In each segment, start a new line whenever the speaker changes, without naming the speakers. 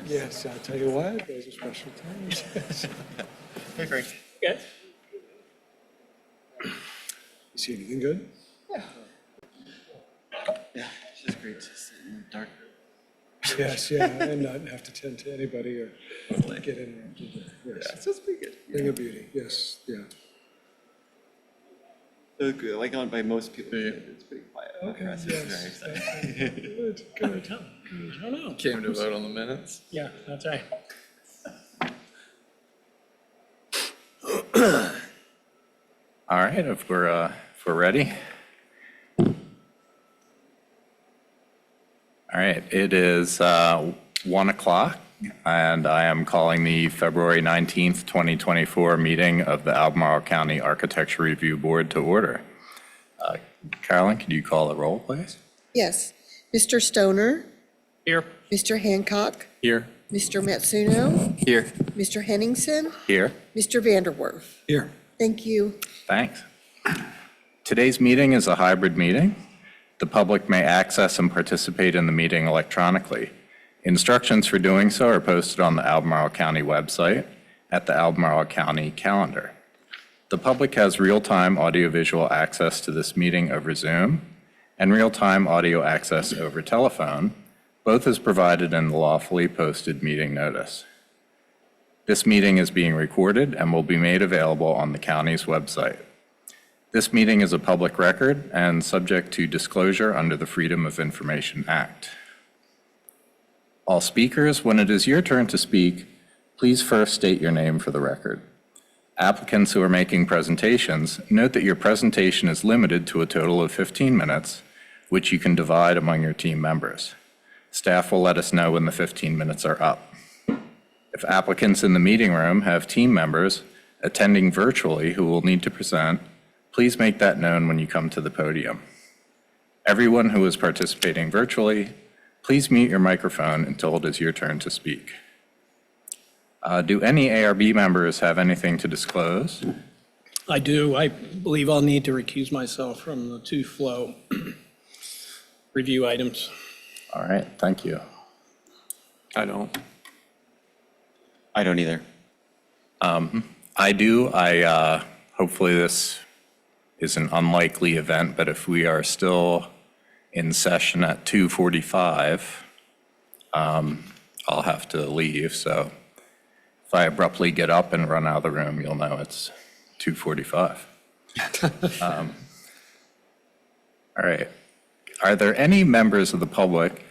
Yes, I'll tell you what, those are special times.
Hey, Frank.
Good.
You see anything good?
Yeah, it's just great to sit in the dark.
Yes, yeah, and not have to tend to anybody or get interrupted. Yes,
Yeah, it's pretty good.
thing of beauty, yes, yeah.
It's good. Like on by most people, it's pretty quiet.
Okay,
For us, it's very
yes.
exciting.
Good,
Can we
good.
tell? I don't know.
Came to vote on the minutes.
Yeah, that's right.
All right, if we're ready. All right, it is 1 o'clock, and I am calling the February 19th, 2024 meeting of the Albemarle County Architecture Review Board to order. Carolyn, could you call the roll, please?
Yes. Mr. Stoner,
Here.
Mr. Hancock,
Here.
Mr. Matsuno,
Here.
Mr. Henningsen,
Here.
Mr. Vanderwerf.
Here,
Thank you.
Thanks. Today's meeting is a hybrid meeting. The public may access and participate in the meeting electronically. Instructions for doing so are posted on the Albemarle County website at the Albemarle County calendar. The public has real-time audiovisual access to this meeting over Zoom and real-time audio access over telephone, both as provided in the lawfully posted meeting notice. This meeting is being recorded and will be made available on the county's website. This meeting is a public record and subject to disclosure under the Freedom of Information Act. All speakers, when it is your turn to speak, please first state your name for the record. Applicants who are making presentations, note that your presentation is limited to a total of 15 minutes, which you can divide among your team members. Staff will let us know when the 15 minutes are up. If applicants in the meeting room have team members attending virtually who will need to present, please make that known when you come to the podium. Everyone who is participating virtually, please mute your microphone until it is your turn to speak. Do any ARB members have anything to disclose?
I do. I believe I'll need to recuse myself from the two flow review items.
All right, thank you.
I don't either.
I do. Hopefully this is an unlikely event, but if we are still in session at 2:45, I'll have to leave. So if I abruptly get up and run out of the room, you'll know it's 2:45. All right. Are there any members of the public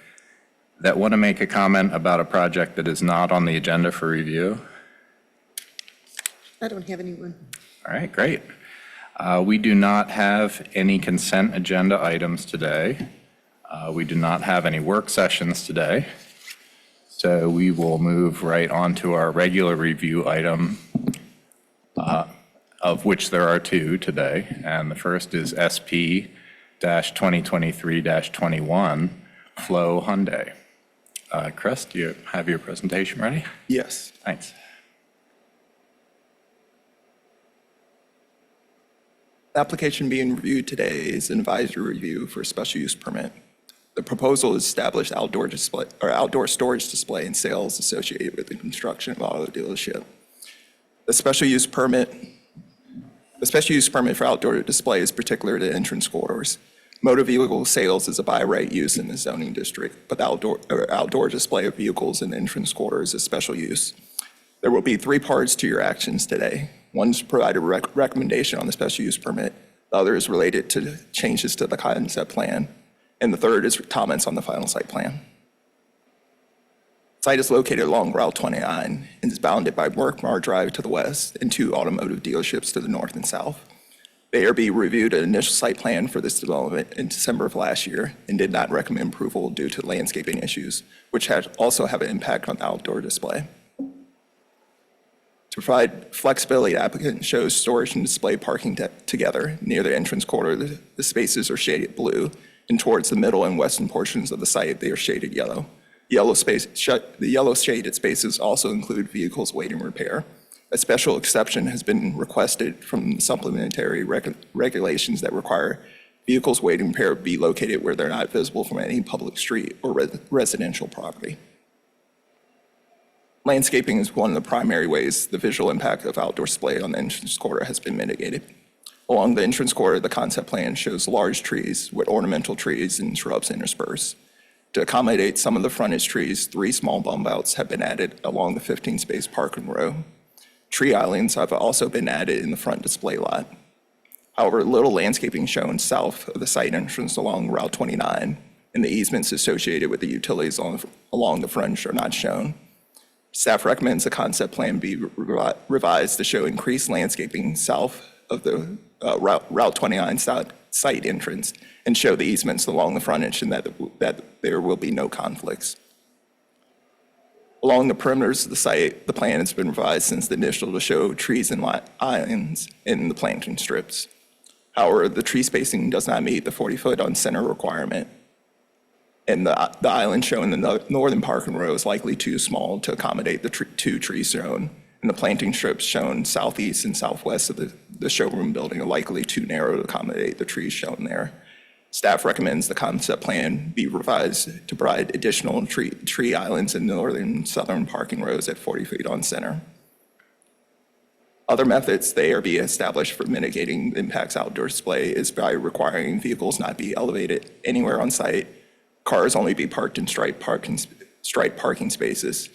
that want to make a comment about a project that is not on the agenda for review?
I don't have anyone.
All right, great. We do not have any consent agenda items today. We do not have any work sessions today. So we will move right on to our regular review item, of which there are two today. And the first is SP-2023-21, Flow Hyundai. Chris, do you have your presentation ready?
Yes.
Thanks.
The application being reviewed today is an advisory review for a special use permit. The proposal is established outdoor storage display and sales associated with the construction of auto dealership. The special use permit for outdoor display is particular to entrance corridors. Motor vehicle sales is a by right use in the zoning district, but outdoor display of vehicles in the entrance corridors is special use. There will be three parts to your actions today. One is to provide a recommendation on the special use permit. The other is related to changes to the concept plan. And the third is comments on the final site plan. The site is located along Route 29 and is bounded by Workmar Drive to the west and two automotive dealerships to the north and south. The ARB reviewed an initial site plan for this development in December of last year and did not recommend approval due to landscaping issues, which also have an impact on the outdoor display. To provide flexibility, the applicant shows storage and display parking together near the entrance corridor. The spaces are shaded blue, and towards the middle and western portions of the site, they are shaded yellow. The yellow shaded spaces also include vehicles waiting repair. A special exception has been requested from supplementary regulations that require vehicles waiting repair be located where they're not visible from any public street or residential property. Landscaping is one of the primary ways the visual impact of outdoor display on the entrance corridor has been mitigated. Along the entrance corridor, the concept plan shows large trees with ornamental trees and shrubs interspersed. To accommodate some of the frontage trees, 3 small bump outs have been added along the 15-space parking row. Tree islands have also been added in the front display lot. However, little landscaping shown south of the site entrance along Route 29, and the easements associated with the utilities along the frontage are not shown. Staff recommends the concept plan be revised to show increased landscaping south of the Route 29 site entrance and show the easements along the frontage and that there will be no conflicts. Along the perimeters of the site, the plan has been revised since the initial to show trees and islands in the planting strips. However, the tree spacing does not meet the 40-foot on center requirement, and the island shown in the northern parking row is likely too small to accommodate the 2 trees shown, and the planting strips shown southeast and southwest of the showroom building are likely too narrow to accommodate the trees shown there. Staff recommends the concept plan be revised to provide additional tree islands in northern and southern parking rows at 40 feet on center. Other methods the ARB established for mitigating the impacts outdoor display is by requiring vehicles not be elevated anywhere on site, cars only be parked in striped parking spaces,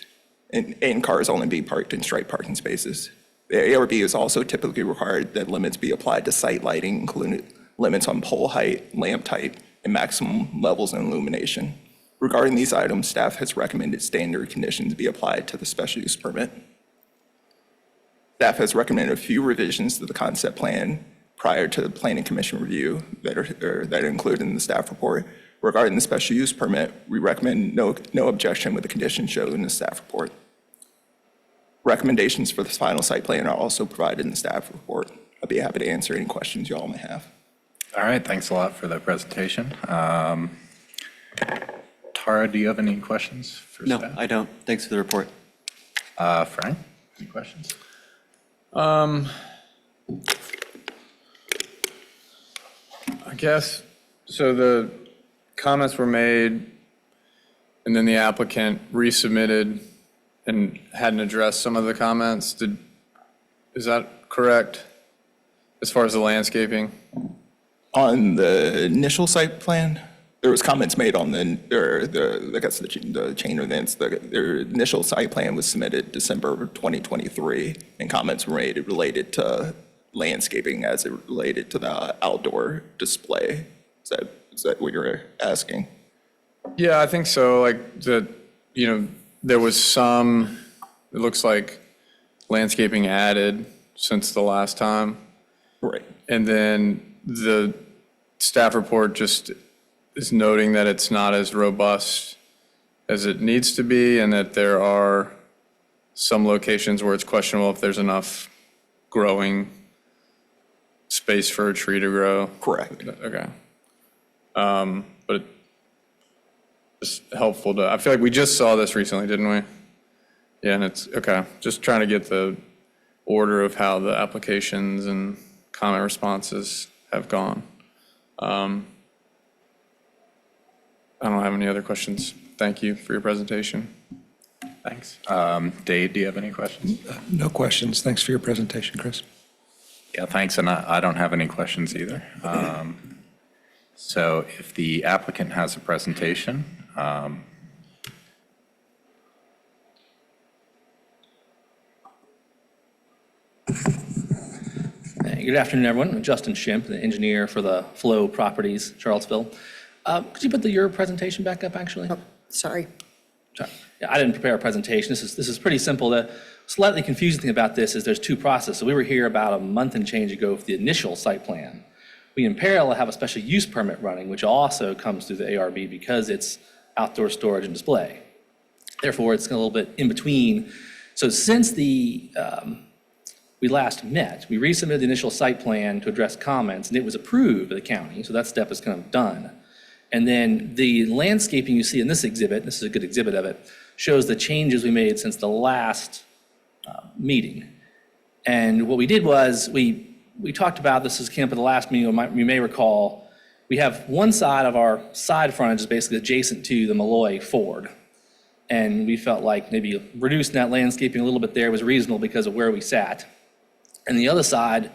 and cars only be parked in striped parking spaces. The ARB is also typically required that limits be applied to site lighting, including limits on pole height, lamp type, and maximum levels of illumination. Regarding these items, staff has recommended standard conditions be applied to the special use permit. Staff has recommended a few revisions to the concept plan prior to the Planning Commission review that are included in the staff report. Regarding the special use permit, we recommend no objection with the conditions shown in the staff report. Recommendations for the final site plan are also provided in the staff report. I'd be happy to answer any questions you all may have.
All right, thanks a lot for that presentation. Tara, do you have any questions for
No,
staff?
I don't. Thanks for the report.
Frank, any questions?
I guess, so the comments were made, and then the applicant resubmitted and hadn't addressed some of the comments. Is that correct, as far as the landscaping?
On the initial site plan, there was comments made on the chain of events. Their initial site plan was submitted December of 2023, and comments were made related to landscaping as it related to the outdoor display. Is that what you're asking?
Yeah, I think so. Like there was some, it looks like landscaping added since the last time.
Right.
And then the staff report just is noting that it's not as robust as it needs to be, and that there are some locations where it's questionable if there's enough growing space for a tree to grow.
Correct.
Okay. But it's helpful to, I feel like we just saw this recently, didn't we? Yeah, and it's, okay, just trying to get the order of how the applications and comment responses have gone. I don't have any other questions. Thank you for your presentation.
Thanks. Dave, do you have any questions?
No questions. Thanks for your presentation, Chris.
Yeah, thanks, and I don't have any questions either. So if the applicant has a presentation,
Good afternoon, everyone. I'm Justin Schimpf, the engineer for the Flow Properties, Charlottesville. Could you put your presentation back up, actually?
Sorry.
Sorry. Yeah, I didn't prepare a presentation. This is pretty simple. The slightly confusing thing about this is there's 2 processes. So we were here about a month and change ago for the initial site plan. We in parallel have a special use permit running, which also comes through the ARB because it's outdoor storage and display. Therefore, it's a little bit in between. So since we last met, we resubmitted the initial site plan to address comments, and it was approved by the county, so that step is kind of done. And then the landscaping you see in this exhibit, this is a good exhibit of it, shows the changes we made since the last meeting. And what we did was we talked about, this came up at the last meeting, you may recall, we have one side of our side frontage is basically adjacent to the Malloy Ford. And we felt like maybe reducing that landscaping a little bit there was reasonable because of where we sat. And the other side,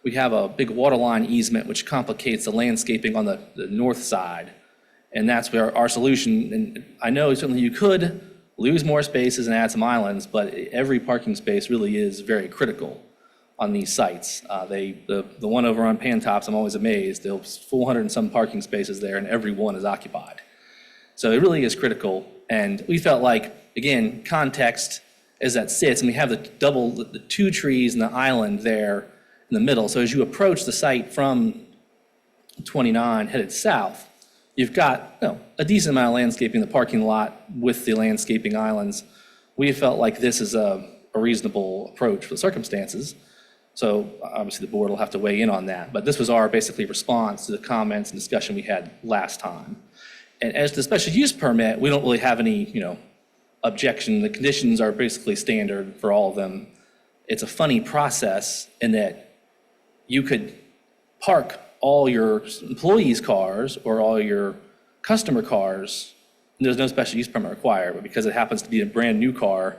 we have a big water line easement, which complicates the landscaping on the north side. And that's where our solution, and I know certainly you could lose more spaces and add some islands, but every parking space really is very critical on these sites. The one over on Pantops, I'm always amazed. There's 400 and some parking spaces there, and every one is occupied. So it really is critical. And we felt like, again, context as that sits, and we have the two trees and the island there in the middle. So as you approach the site from 29 headed south, you've got a decent amount of landscaping in the parking lot with the landscaping islands. We felt like this is a reasonable approach for the circumstances. So obviously the board will have to weigh in on that. But this was our basically response to the comments and discussion we had last time. And as to the special use permit, we don't really have any, objection. The conditions are basically standard for all of them. It's a funny process in that you could park all your employees' cars or all your customer cars, and there's no special use permit required, but because it happens to be a brand-new car,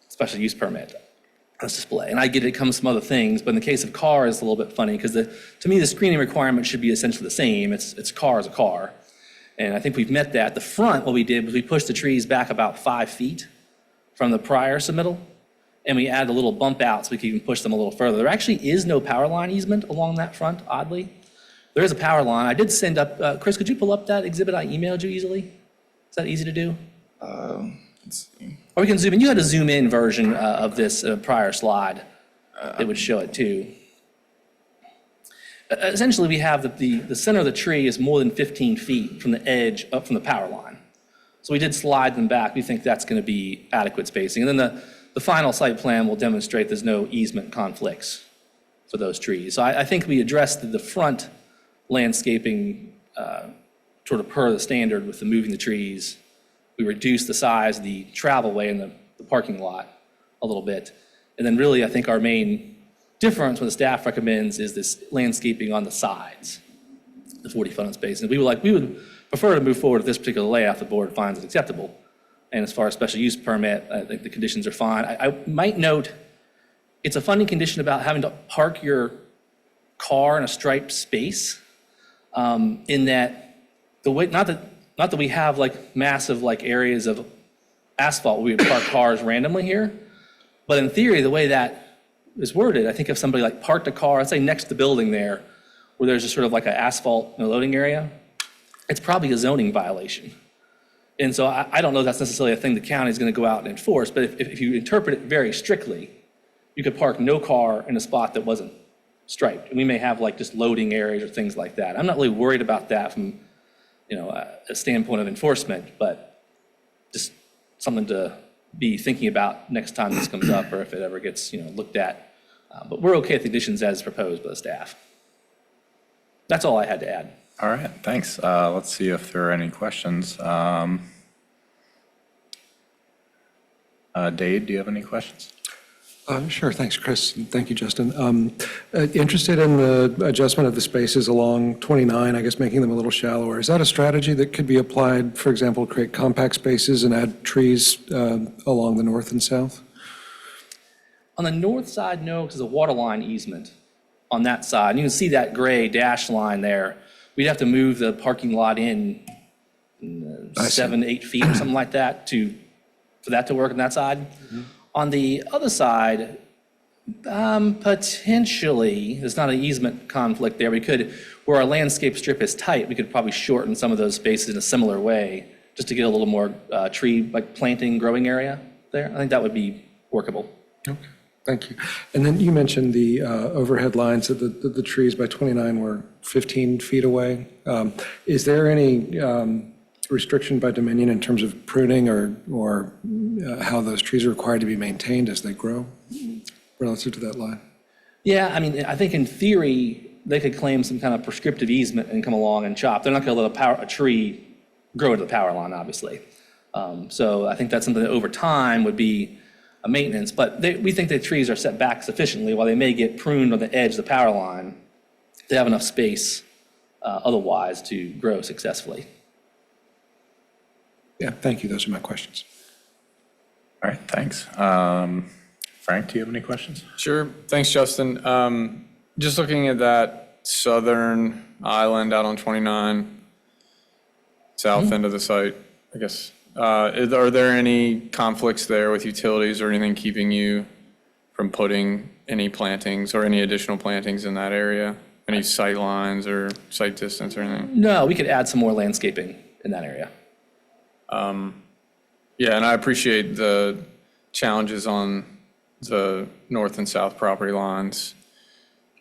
special use permit on display. And I get it comes from other things, but in the case of car, it's a little bit funny because to me, the screening requirement should be essentially the same. It's car as a car. And I think we've met that. The front, what we did was we pushed the trees back about 5 feet from the prior submittal, and we added a little bump out so we could even push them a little further. There actually is no power line easement along that front, oddly. There is a power line. I did send up, Chris, could you pull up that exhibit I emailed you easily? Is that easy to do?
Let's see.
Or we can zoom in. You had a zoom in version of this prior slide that would show it too. Essentially, we have the center of the tree is more than 15 feet from the edge up from the power line. So we did slide them back. We think that's going to be adequate spacing. And then the final site plan will demonstrate there's no easement conflicts for those trees. So I think we addressed the front landscaping sort of per the standard with the moving the trees. We reduced the size of the travel way in the parking lot a little bit. And then really, I think our main difference, what the staff recommends, is this landscaping on the sides, the 40-foot on space. And we would prefer to move forward with this particular layout if the board finds it acceptable. And as far as special use permit, I think the conditions are fine. I might note, it's a funny condition about having to park your car in a striped space, in that the way, not that we have like massive like areas of asphalt where we would park cars randomly here, but in theory, the way that is worded, I think if somebody like parked a car, let's say next to the building there, where there's just sort of like an asphalt loading area, it's probably a zoning violation. And so I don't know if that's necessarily a thing the county is going to go out and enforce, but if you interpret it very strictly, you could park no car in a spot that wasn't striped. And we may have like just loading areas or things like that. I'm not really worried about that from a standpoint of enforcement, but just something to be thinking about next time this comes up or if it ever gets looked at. But we're okay with the conditions as proposed by the staff. That's all I had to add.
All right, thanks. Let's see if there are any questions. Dave, do you have any questions?
Sure, thanks, Chris. And thank you, Justin. Interested in the adjustment of the spaces along 29, I guess making them a little shallower. Is that a strategy that could be applied, for example, create compact spaces and add trees along the north and south?
On the north side, no, because there's a water line easement on that side. And you can see that gray dash line there. We'd have to move the parking lot in 7, 8 feet or something like that for that to work on that side. Mm-hmm. On the other side, potentially, there's not an easement conflict there. We could, where our landscape strip is tight, we could probably shorten some of those spaces in a similar way, just to get a little more tree, like planting, growing area there. I think that would be workable.
Okay, thank you. And then you mentioned the overhead lines that the trees by 29 were 15 feet away. Is there any restriction by Dominion in terms of pruning or how those trees are required to be maintained as they grow relative to that line?
Yeah, I mean, I think in theory, they could claim some kind of prescriptive easement and come along and chop. They're not going to let a tree grow to the power line, obviously. So I think that's something that over time would be a maintenance, but we think the trees are set back sufficiently. While they may get pruned on the edge of the power line, they have enough space otherwise to grow successfully.
Yeah, thank you. Those are my questions.
All right, thanks. Frank, do you have any questions?
Sure. Thanks, Justin. Just looking at that southern island out on 29, south end of the site, I guess. Are there any conflicts there with utilities or anything keeping you from putting any plantings or any additional plantings in that area? Any sight lines or sight distance or anything?
No, we could add some more landscaping in that area.
Yeah, and I appreciate the challenges on the north and south property lines.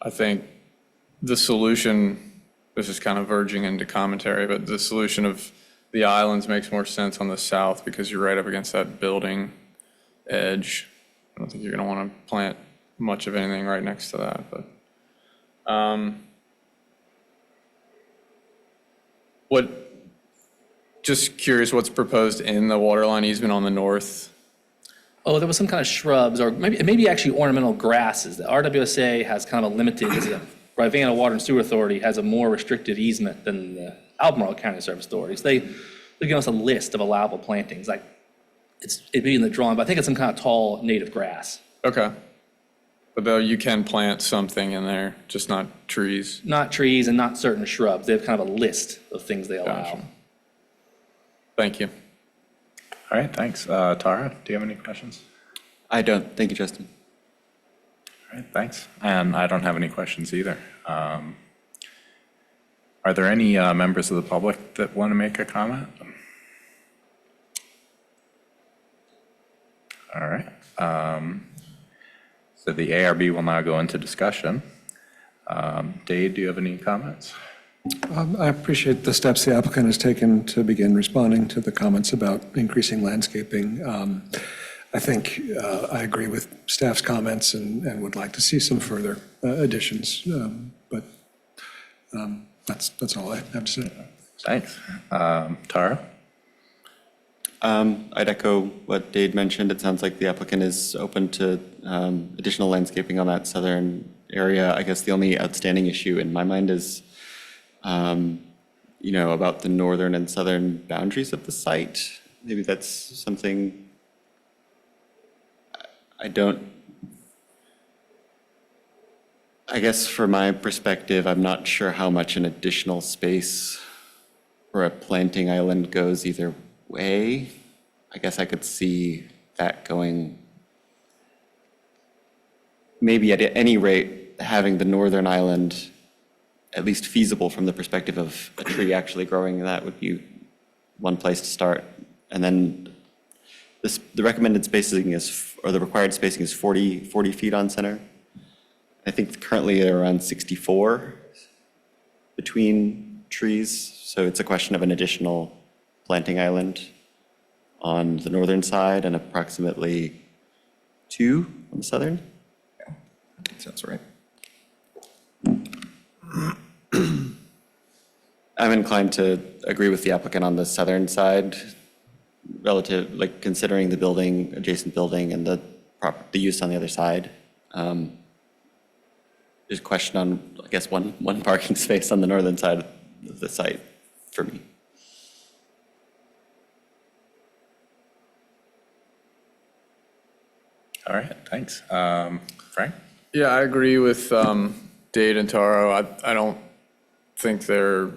I think the solution, this is kind of verging into commentary, but the solution of the islands makes more sense on the south because you're right up against that building edge. I don't think you're going to want to plant much of anything right next to that, but just curious what's proposed in the waterline easement on the north?
Oh, there was some kind of shrubs or maybe actually ornamental grasses. The RWSA has kind of a limited, Rivanna Water and Sewer Authority has a more restricted easement than the Albemarle County Service Authorities. They give us a list of allowable plantings, like it'd be in the drawing, but I think it's some kind of tall native grass.
Okay. But though you can plant something in there, just not trees.
Not trees and not certain shrubs. They have kind of a list of things they allow.
Gotcha. Thank you.
All right, thanks. Tara, do you have any questions?
I don't. Thank you, Justin.
All right, thanks. And I don't have any questions either. Are there any members of the public that want to make a comment? All right. So the ARB will now go into discussion. Dave, do you have any comments?
I appreciate the steps the applicant has taken to begin responding to the comments about increasing landscaping. I think I agree with staff's comments and would like to see some further additions, but that's all I have to say.
Thanks. Tara?
I'd echo what Dade mentioned. It sounds like the applicant is open to additional landscaping on that southern area. I guess the only outstanding issue in my mind is, about the northern and southern boundaries of the site. Maybe that's something I guess from my perspective, I'm not sure how much an additional space for a planting island goes either way. I guess I could see that going, maybe at any rate, having the northern island at least feasible from the perspective of a tree actually growing, that would be one place to start. And then the recommended spacing is, or the required spacing is 40 feet on center. I think currently they're around 64 between trees. So it's a question of an additional planting island on the northern side and approximately 2 on the southern.
Sounds right.
I'm inclined to agree with the applicant on the southern side, relative, like considering the building, adjacent building, and the use on the other side. There's a question on, I guess, one parking space on the northern side of the site for me.
All right, thanks. Frank?
Yeah, I agree with Dade and Taro. I don't think there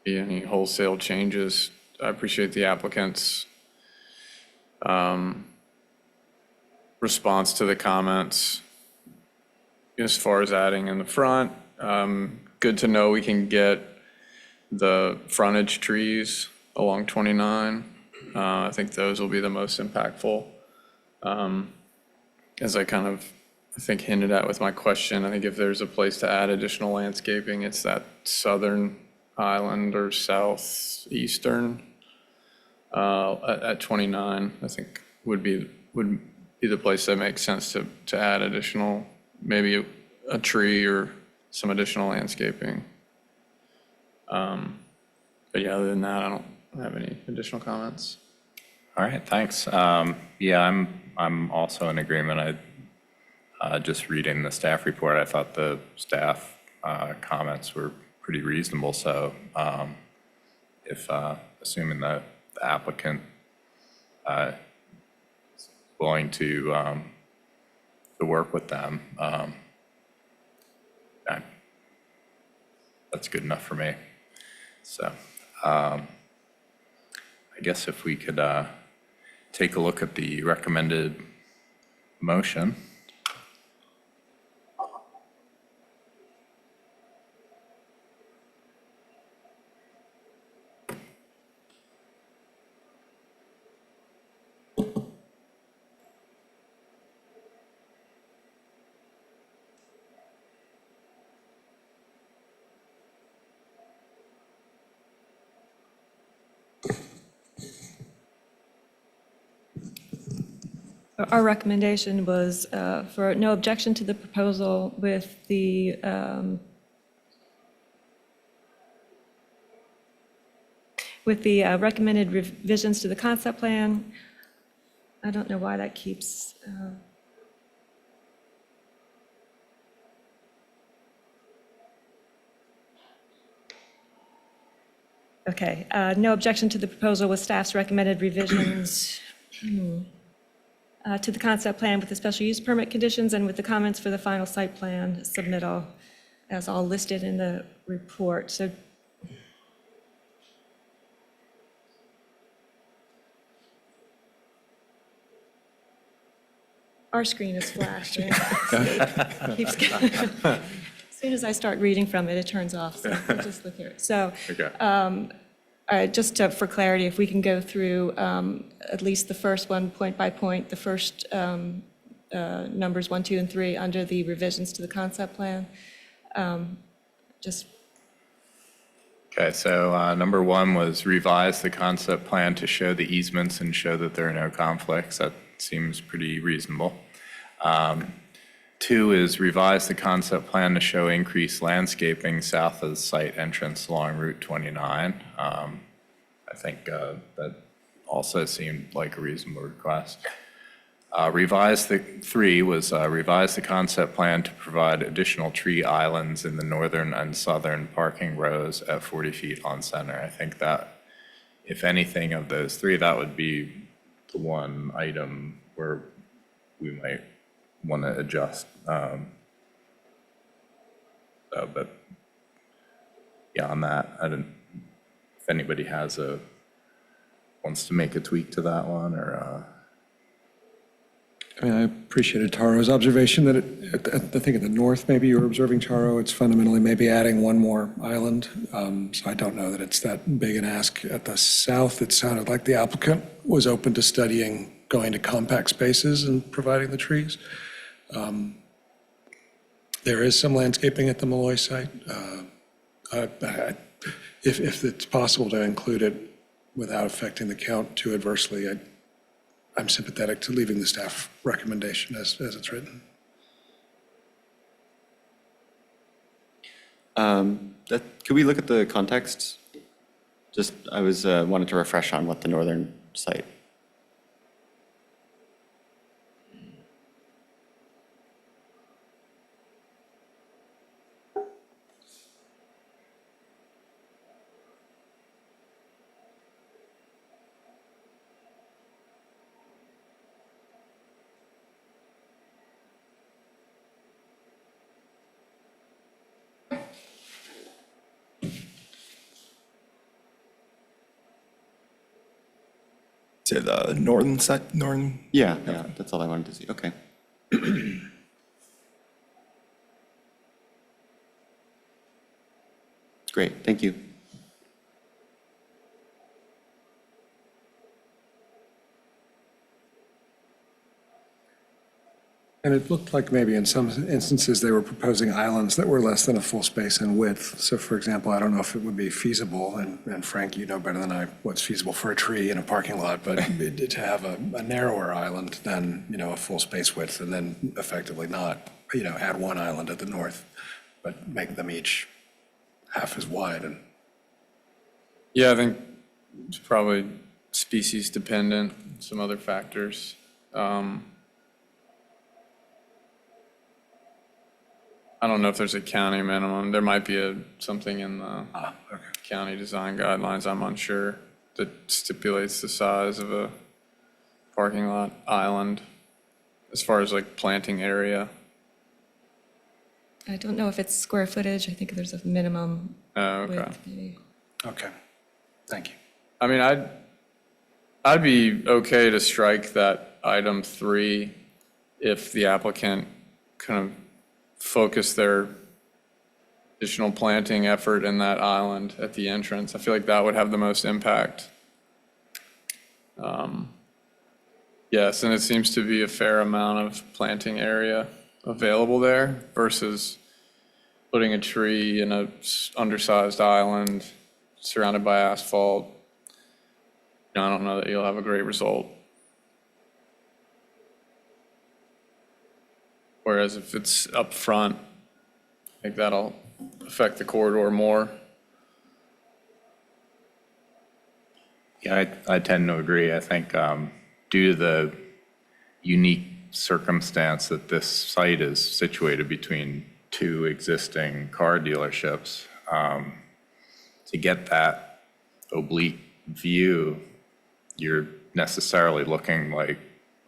be any wholesale changes. I appreciate the applicant's response to the comments as far as adding in the front. Good to know we can get the frontage trees along 29. I think those will be the most impactful. As I kind of, I think, hinted at with my question, I think if there's a place to add additional landscaping, it's that southern island or southeastern at 29, I think would be the place that makes sense to add additional, maybe a tree or some additional landscaping. But yeah, other than that, I don't have any additional comments.
All right, thanks. Yeah, I'm also in agreement. Just reading the staff report, I thought the staff comments were pretty reasonable. So if assuming the applicant willing to work with them. That's good enough for me. So I guess if we could take a look at the recommended motion.
Our recommendation was for no objection to the proposal with the recommended revisions to the concept plan. I don't know why that keeps. Okay, no objection to the proposal with staff's recommended revisions to the concept plan with the special use permit conditions and with the comments for the final site plan submittal as all listed in the report. So our screen is flashing. Keeps going. As soon as I start reading from it, it turns off. So I'll just look here. So just for clarity, if we can go through at least the first one, point by point, the first numbers 1, 2, and 3 under the revisions to the concept plan. Just
Okay, so number 1 was revise the concept plan to show the easements and show that there are no conflicts. That seems pretty reasonable. 2 is revise the concept plan to show increased landscaping south of the site entrance along Route 29. I think that also seemed like a reasonable request. 3 was revise the concept plan to provide additional tree islands in the northern and southern parking rows at 40 feet on center. I think that, if anything of those 3, that would be the one item where we might want to adjust. But beyond that, if anybody wants to make a tweak to that one, or
I mean, I appreciated Taro's observation that I think at the north, maybe you were observing, Taro, it's fundamentally maybe adding one more island. So I don't know that it's that big an ask. At the south, it sounded like the applicant was open to studying going to compact spaces and providing the trees. There is some landscaping at the Malloy site. If it's possible to include it without affecting the count too adversely, I'm sympathetic to leaving the staff recommendation as it's written.
Could we look at the context? Just, I wanted to refresh on what the northern site.
To the northern side, northern.
Yeah, that's all I wanted to see. Okay. Great, thank you.
And it looked like maybe in some instances they were proposing islands that were less than a full space in width. So for example, I don't know if it would be feasible, and Frank, you know better than I what's feasible for a tree in a parking lot, but to have a narrower island than, a full space width, and then effectively not, add one island at the north, but make them each half as wide. And
Yeah, I think it's probably species dependent, some other factors. I don't know if there's a county minimum. There might be something in the county design guidelines, I'm unsure, that stipulates the size of a parking lot island. as far as like planting area.
I don't know if it's square footage. I think there's a minimum
Oh, okay.
width, maybe.
Okay, thank you.
I mean, I'd be okay to strike that item 3 if the applicant kind of focused their additional planting effort in that island at the entrance. I feel like that would have the most impact. Yes, and it seems to be a fair amount of planting area available there versus putting a tree in a undersized island surrounded by asphalt. I don't know that you'll have a great result. Whereas if it's up front, I think that'll affect the corridor more.
Yeah, I tend to agree. I think due to the unique circumstance that this site is situated between two existing car dealerships, to get that oblique view, you're necessarily looking like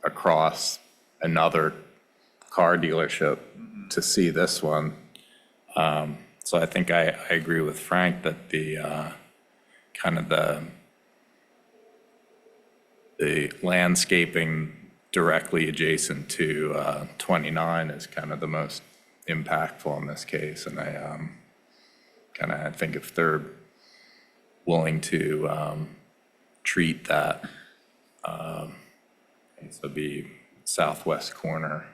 across another car dealership to see this one. So I think I agree with Frank that the kind of the landscaping directly adjacent to 29 is kind of the most impactful in this case. And I think if they're willing to treat that, so be southwest corner,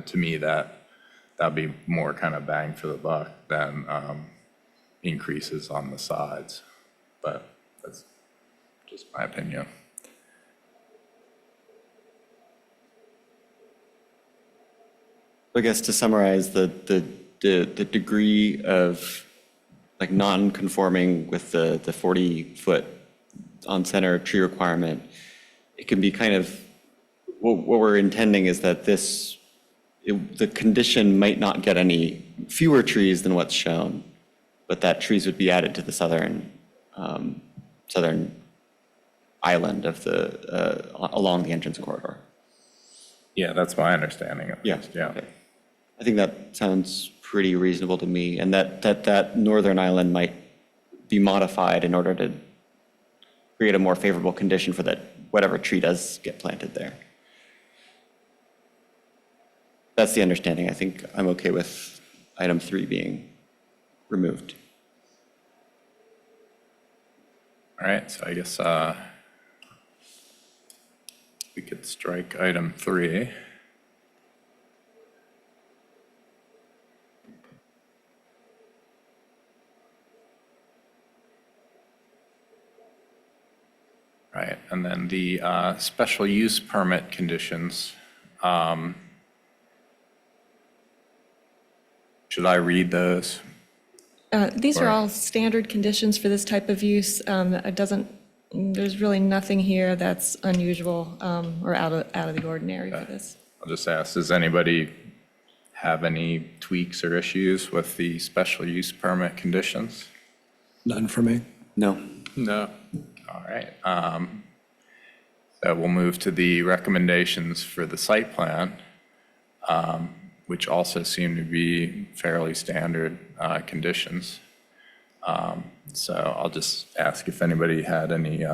to me that'd be more kind of bang for the buck than increases on the sides. But that's just my opinion.
I guess to summarize, the degree of like non-conforming with the 40-foot on-center tree requirement, it can be kind of, what we're intending is that the condition might not get any fewer trees than what's shown, but that trees would be added to the southern island of along the entrance corridor.
Yeah, that's my understanding at least, yeah.
Okay. I think that sounds pretty reasonable to me, and that northern island might be modified in order to create a more favorable condition for that whatever tree does get planted there. That's the understanding. I think I'm okay with item 3 being removed.
All right, so I guess we could strike item 3. Right, and then the special use permit conditions. Should I read those?
These are
Or-
all standard conditions for this type of use. There's really nothing here that's unusual or out of the ordinary for this.
I'll just ask, does anybody have any tweaks or issues with the special use permit conditions?
None for me.
No.
No.
All right. So we'll move to the recommendations for the site plan, which also seem to be fairly standard conditions. So I'll just ask if anybody had any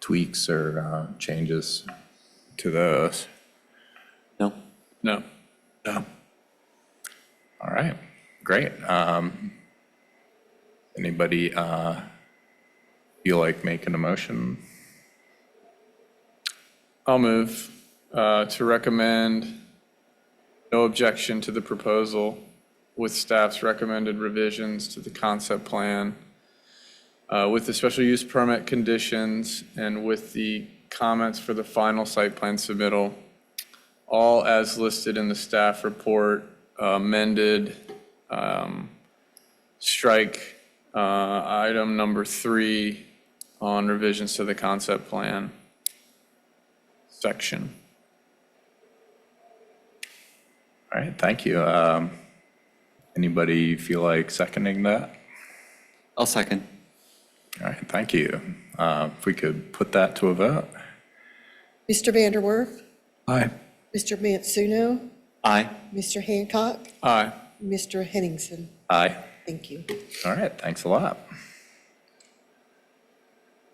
tweaks or changes to those.
No.
No.
No. All right, great. Anybody feel like making a motion?
I'll move to recommend no objection to the proposal with staff's recommended revisions to the concept plan, with the special use permit conditions and with the comments for the final site plan submittal, all as listed in the staff report, amended, strike item number 3 on revisions to the concept plan section.
All right, thank you. Anybody feel like seconding that?
I'll second.
All right, thank you. If we could put that to a vote.
Mr. Vanderwerf,
Aye.
Mr. Mansuno,
Aye.
Mr. Hancock,
Aye.
Mr. Henningsen.
Aye.
Thank you.
All right, thanks a lot.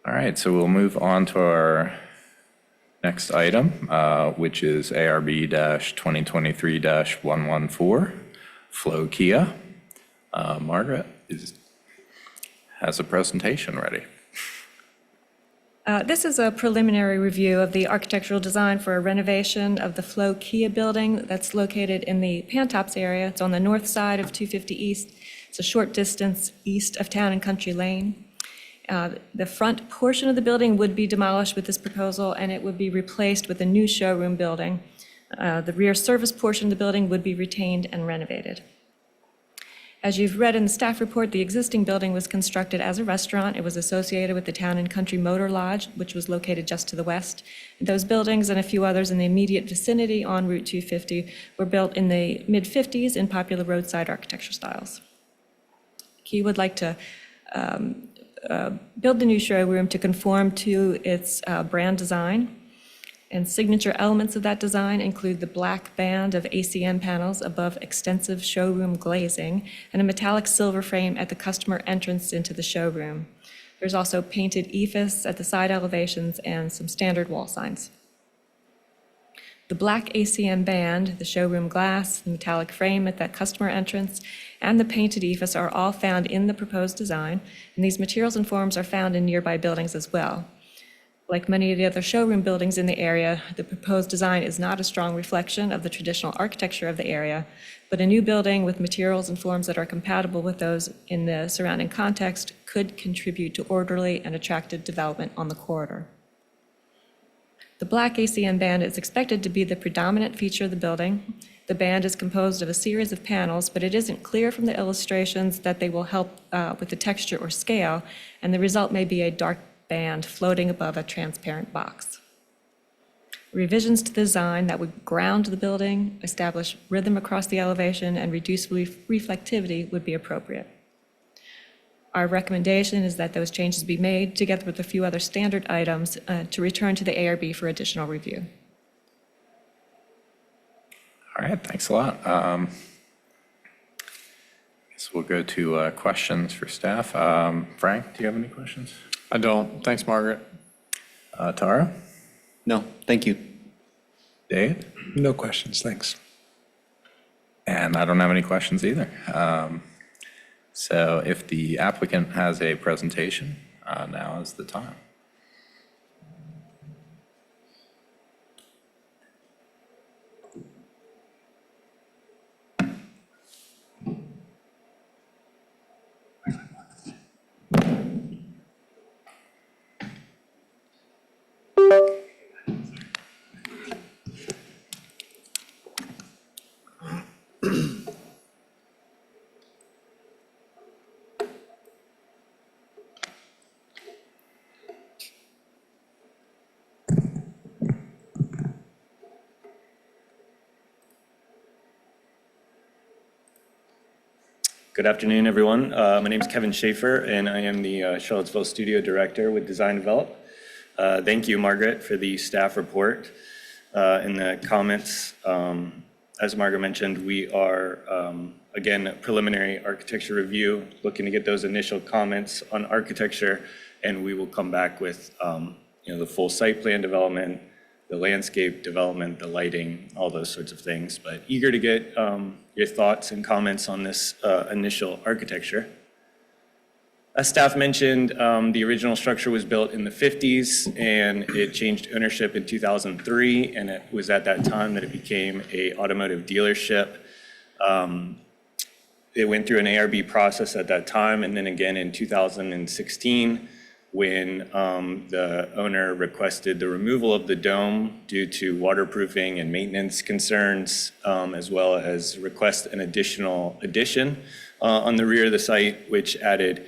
All right, so we'll move on to our next item, which is ARB-2023-114, Flow Kia. Margaret has a presentation ready.
This is a preliminary review of the architectural design for a renovation of the Flow Kia building that's located in the Pantops area. It's on the north side of 250 East. It's a short distance east of Town and Country Lane. The front portion of the building would be demolished with this proposal, and it would be replaced with a new showroom building. The rear service portion of the building would be retained and renovated. As you've read in the staff report, the existing building was constructed as a restaurant. It was associated with the Town and Country Motor Lodge, which was located just to the west. Those buildings and a few others in the immediate vicinity on Route 250 were built in the mid-50s in popular roadside architecture styles. Kia would like to build the new showroom to conform to its brand design. And signature elements of that design include the black band of ACM panels above extensive showroom glazing and a metallic silver frame at the customer entrance into the showroom. There's also painted ephes at the side elevations and some standard wall signs. The black ACM band, the showroom glass, the metallic frame at that customer entrance, and the painted ephes are all found in the proposed design, and these materials and forms are found in nearby buildings as well. Like many of the other showroom buildings in the area, the proposed design is not a strong reflection of the traditional architecture of the area, but a new building with materials and forms that are compatible with those in the surrounding context could contribute to orderly and attractive development on the corridor. The black ACM band is expected to be the predominant feature of the building. The band is composed of a series of panels, but it isn't clear from the illustrations that they will help with the texture or scale, and the result may be a dark band floating above a transparent box. Revisions to the design that would ground the building, establish rhythm across the elevation, and reduce reflectivity would be appropriate. Our recommendation is that those changes be made, together with a few other standard items, to return to the ARB for additional review.
All right, thanks a lot. Guess we'll go to questions for staff. Frank, do you have any questions?
I don't. Thanks, Margaret.
Tara?
No, thank you.
Dave?
No questions, thanks.
And I don't have any questions either. So if the applicant has a presentation, now is the time.
Good afternoon, everyone. My name is Kevin Schaefer, and I am the Charlottesville Studio Director with Design Develop. Thank you, Margaret, for the staff report and the comments. As Margaret mentioned, we are, again, preliminary architecture review, looking to get those initial comments on architecture, and we will come back with the full site plan development, the landscape development, the lighting, all those sorts of things. But eager to get your thoughts and comments on this initial architecture. As staff mentioned, the original structure was built in the 50s, and it changed ownership in 2003, and it was at that time that it became an automotive dealership. It went through an ARB process at that time, and then again in 2016, when the owner requested the removal of the dome due to waterproofing and maintenance concerns, as well as request an additional addition on the rear of the site, which added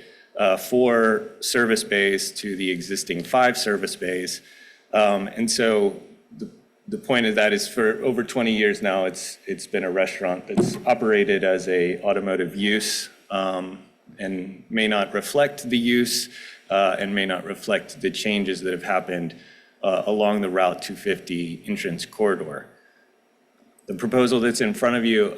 4 service bays to the existing 5 service bays. And so the point of that is for over 20 years now, it's been a restaurant that's operated as a automotive use and may not reflect the use and may not reflect the changes that have happened along the Route 250 entrance corridor. The proposal that's in front of you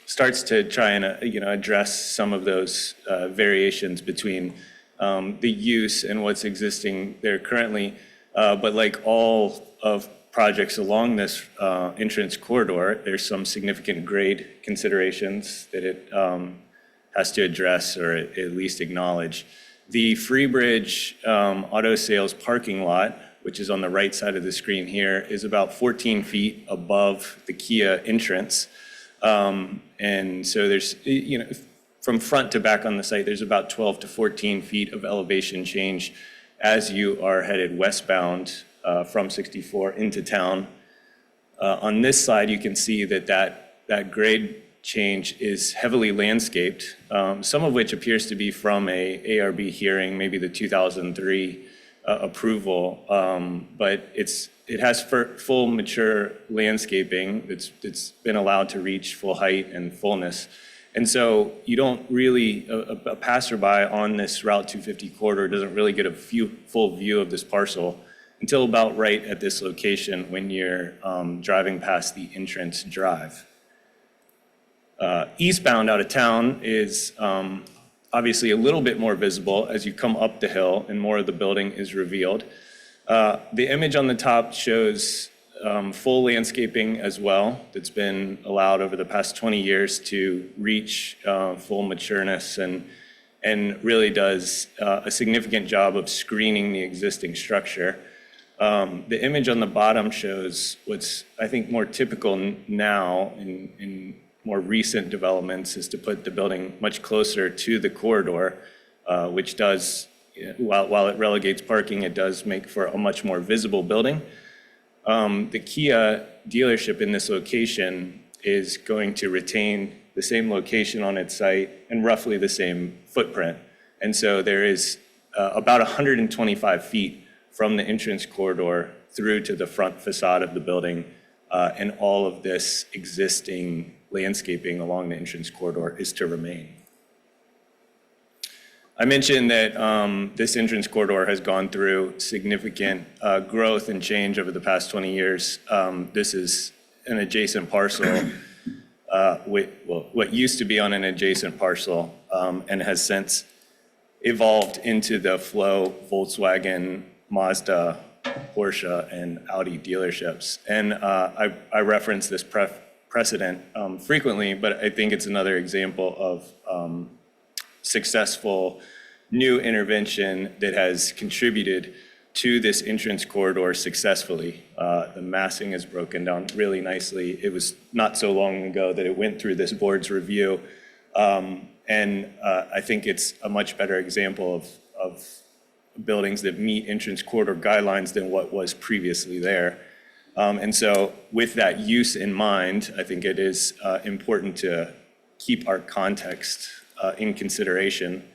starts to try and address some of those variations between the use and what's existing there currently. But like all of projects along this entrance corridor, there's some significant grade considerations that it has to address or at least acknowledge. The Freebridge Auto Sales parking lot, which is on the right side of the screen here, is about 14 feet above the Kia entrance. And so there's, from front to back on the site, there's about 12 to 14 feet of elevation change as you are headed westbound from 64 into town. On this side, you can see that grade change is heavily landscaped, some of which appears to be from a ARB hearing, maybe the 2003 approval, but it has full mature landscaping that's been allowed to reach full height and fullness. And so you don't really, a passerby on this Route 250 corridor doesn't really get a full view of this parcel until about right at this location when you're driving past the entrance drive. Eastbound out of town is obviously a little bit more visible as you come up the hill and more of the building is revealed. The image on the top shows full landscaping as well that's been allowed over the past 20 years to reach full matureness and really does a significant job of screening the existing structure. The image on the bottom shows what's, I think, more typical now in more recent developments is to put the building much closer to the corridor, which does, while it relegates parking, it does make for a much more visible building. The Kia dealership in this location is going to retain the same location on its site and roughly the same footprint. And so there is about 125 feet from the entrance corridor through to the front facade of the building, and all of this existing landscaping along the entrance corridor is to remain. I mentioned that this entrance corridor has gone through significant growth and change over the past 20 years. This is an adjacent parcel, what used to be on an adjacent parcel, and has since evolved into the Flow, Volkswagen, Mazda, Porsche, and Audi dealerships. And I reference this precedent frequently, but I think it's another example of successful new intervention that has contributed to this entrance corridor successfully. The massing is broken down really nicely. It was not so long ago that it went through this board's review. And I think it's a much better example of buildings that meet entrance corridor guidelines than what was previously there. And so with that use in mind, I think it is important to keep our context in consideration.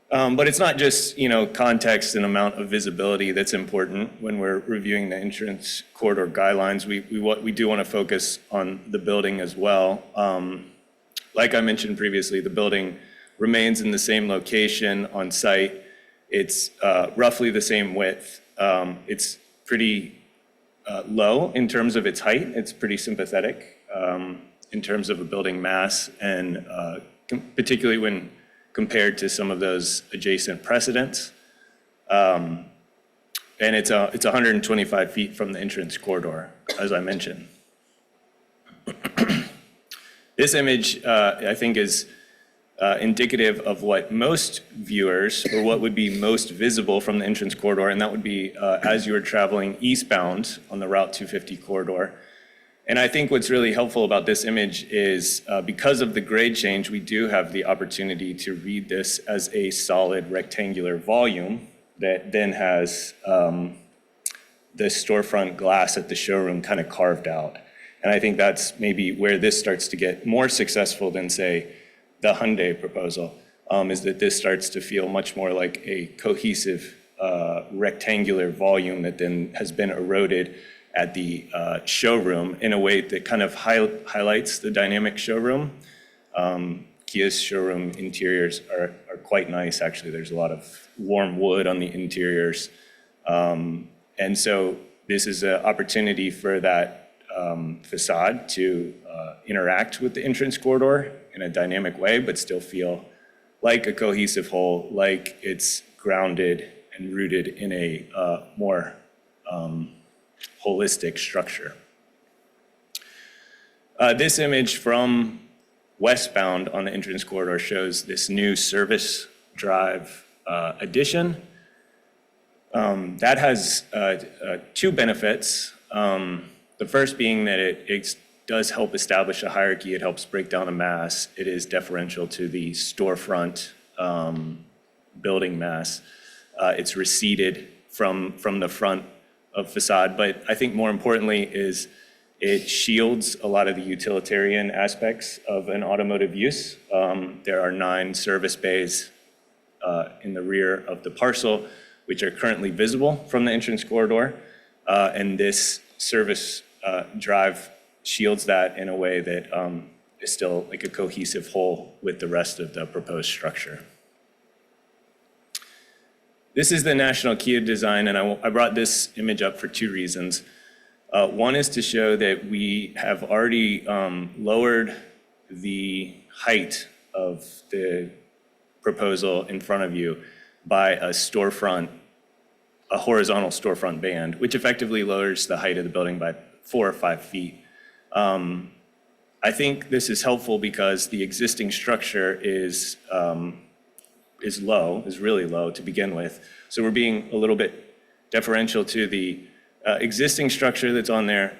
But it's not just, context and amount of visibility that's important when we're reviewing the entrance corridor guidelines. We do want to focus on the building as well. Like I mentioned previously, the building remains in the same location on site. It's roughly the same width. It's pretty low in terms of its height. It's pretty sympathetic in terms of a building mass, and particularly when compared to some of those adjacent precedents. And it's 125 feet from the entrance corridor, as I mentioned. This image, I think, is indicative of what most viewers, or what would be most visible from the entrance corridor, and that would be as you are traveling eastbound on the Route 250 corridor. And I think what's really helpful about this image is because of the grade change, we do have the opportunity to read this as a solid rectangular volume that then has the storefront glass at the showroom kind of carved out. And I think that's maybe where this starts to get more successful than, say, the Hyundai proposal, is that this starts to feel much more like a cohesive rectangular volume that then has been eroded at the showroom in a way that kind of highlights the dynamic showroom. Kia's showroom interiors are quite nice, actually. There's a lot of warm wood on the interiors. And so this is an opportunity for that facade to interact with the entrance corridor in a dynamic way, but still feel like a cohesive whole, like it's grounded and rooted in a more holistic structure. This image from westbound on the entrance corridor shows this new service drive addition. That has two benefits. The first being that it does help establish a hierarchy. It helps break down a mass. It is deferential to the storefront building mass. It's receded from the front of facade, but I think more importantly is it shields a lot of the utilitarian aspects of an automotive use. There are 9 service bays in the rear of the parcel, which are currently visible from the entrance corridor. And this service drive shields that in a way that is still like a cohesive whole with the rest of the proposed structure. This is the National Kia design, and I brought this image up for 2 reasons. One is to show that we have already lowered the height of the proposal in front of you by a horizontal storefront band, which effectively lowers the height of the building by 4 or 5 feet. I think this is helpful because the existing structure is really low to begin with. So we're being a little bit deferential to the existing structure that's on there.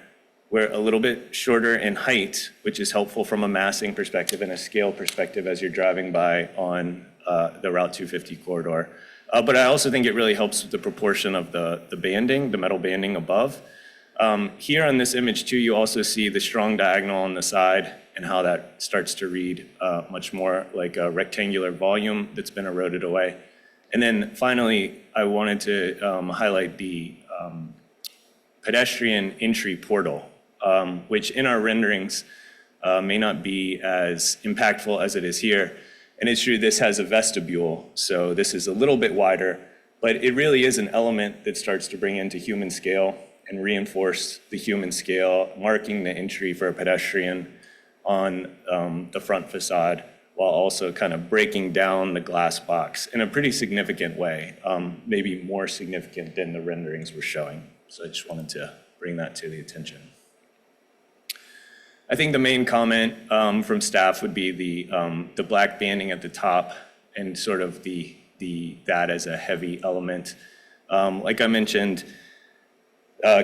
We're a little bit shorter in height, which is helpful from a massing perspective and a scale perspective as you're driving by on the Route 250 corridor. But I also think it really helps with the proportion of the banding, the metal banding above. Here on this image too, you also see the strong diagonal on the side and how that starts to read much more like a rectangular volume that's been eroded away. And then finally, I wanted to highlight the pedestrian entry portal, which in our renderings may not be as impactful as it is here. And it's true, this has a vestibule, so this is a little bit wider, but it really is an element that starts to bring into human scale and reinforce the human scale, marking the entry for a pedestrian on the front facade, while also kind of breaking down the glass box in a pretty significant way, maybe more significant than the renderings were showing. So I just wanted to bring that to the attention. I think the main comment from staff would be the black banding at the top and sort of that as a heavy element. Like I mentioned,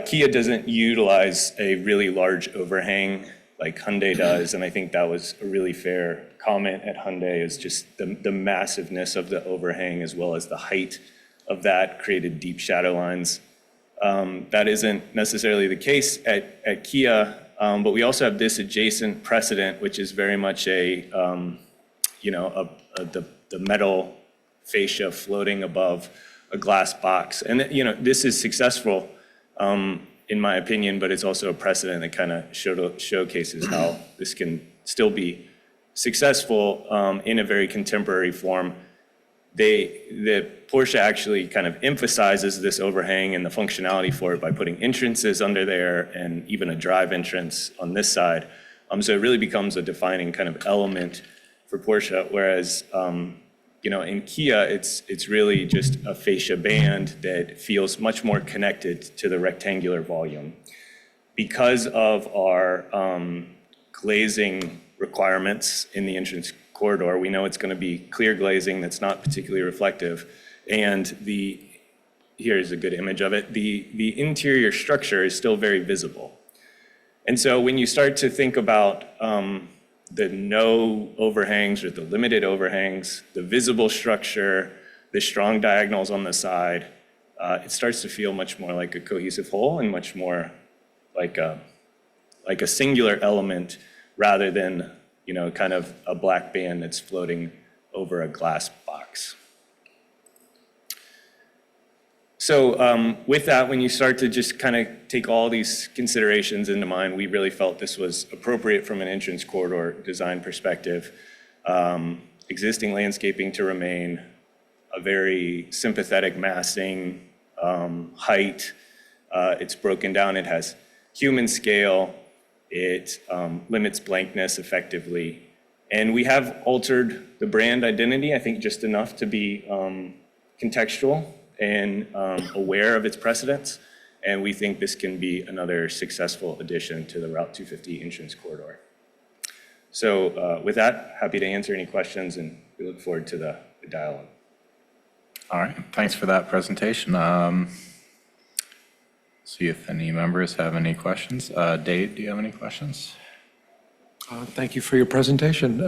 Kia doesn't utilize a really large overhang like Hyundai does, and I think that was a really fair comment at Hyundai, is just the massiveness of the overhang as well as the height of that created deep shadow lines. That isn't necessarily the case at Kia, but we also have this adjacent precedent, which is very much the metal fascia floating above a glass box. And this is successful in my opinion, but it's also a precedent that kind of showcases how this can still be successful in a very contemporary form. The Porsche actually kind of emphasizes this overhang and the functionality for it by putting entrances under there and even a drive entrance on this side. So it really becomes a defining kind of element for Porsche, whereas in Kia, it's really just a fascia band that feels much more connected to the rectangular volume. Because of our glazing requirements in the entrance corridor, we know it's going to be clear glazing that's not particularly reflective. And here's a good image of it. The interior structure is still very visible. And so when you start to think about the no overhangs or the limited overhangs, the visible structure, the strong diagonals on the side, it starts to feel much more like a cohesive whole and much more like a singular element rather than kind of a black band that's floating over a glass box. So with that, when you start to just kind of take all these considerations into mind, we really felt this was appropriate from an entrance corridor design perspective. Existing landscaping to remain, a very sympathetic massing, height. It's broken down. It has human scale. It limits blankness effectively. And we have altered the brand identity, I think just enough to be contextual and aware of its precedents. And we think this can be another successful addition to the Route 250 entrance corridor. So with that, happy to answer any questions, and we look forward to the dialogue.
All right, thanks for that presentation. See if any members have any questions. Dave, do you have any questions?
Thank you for your presentation.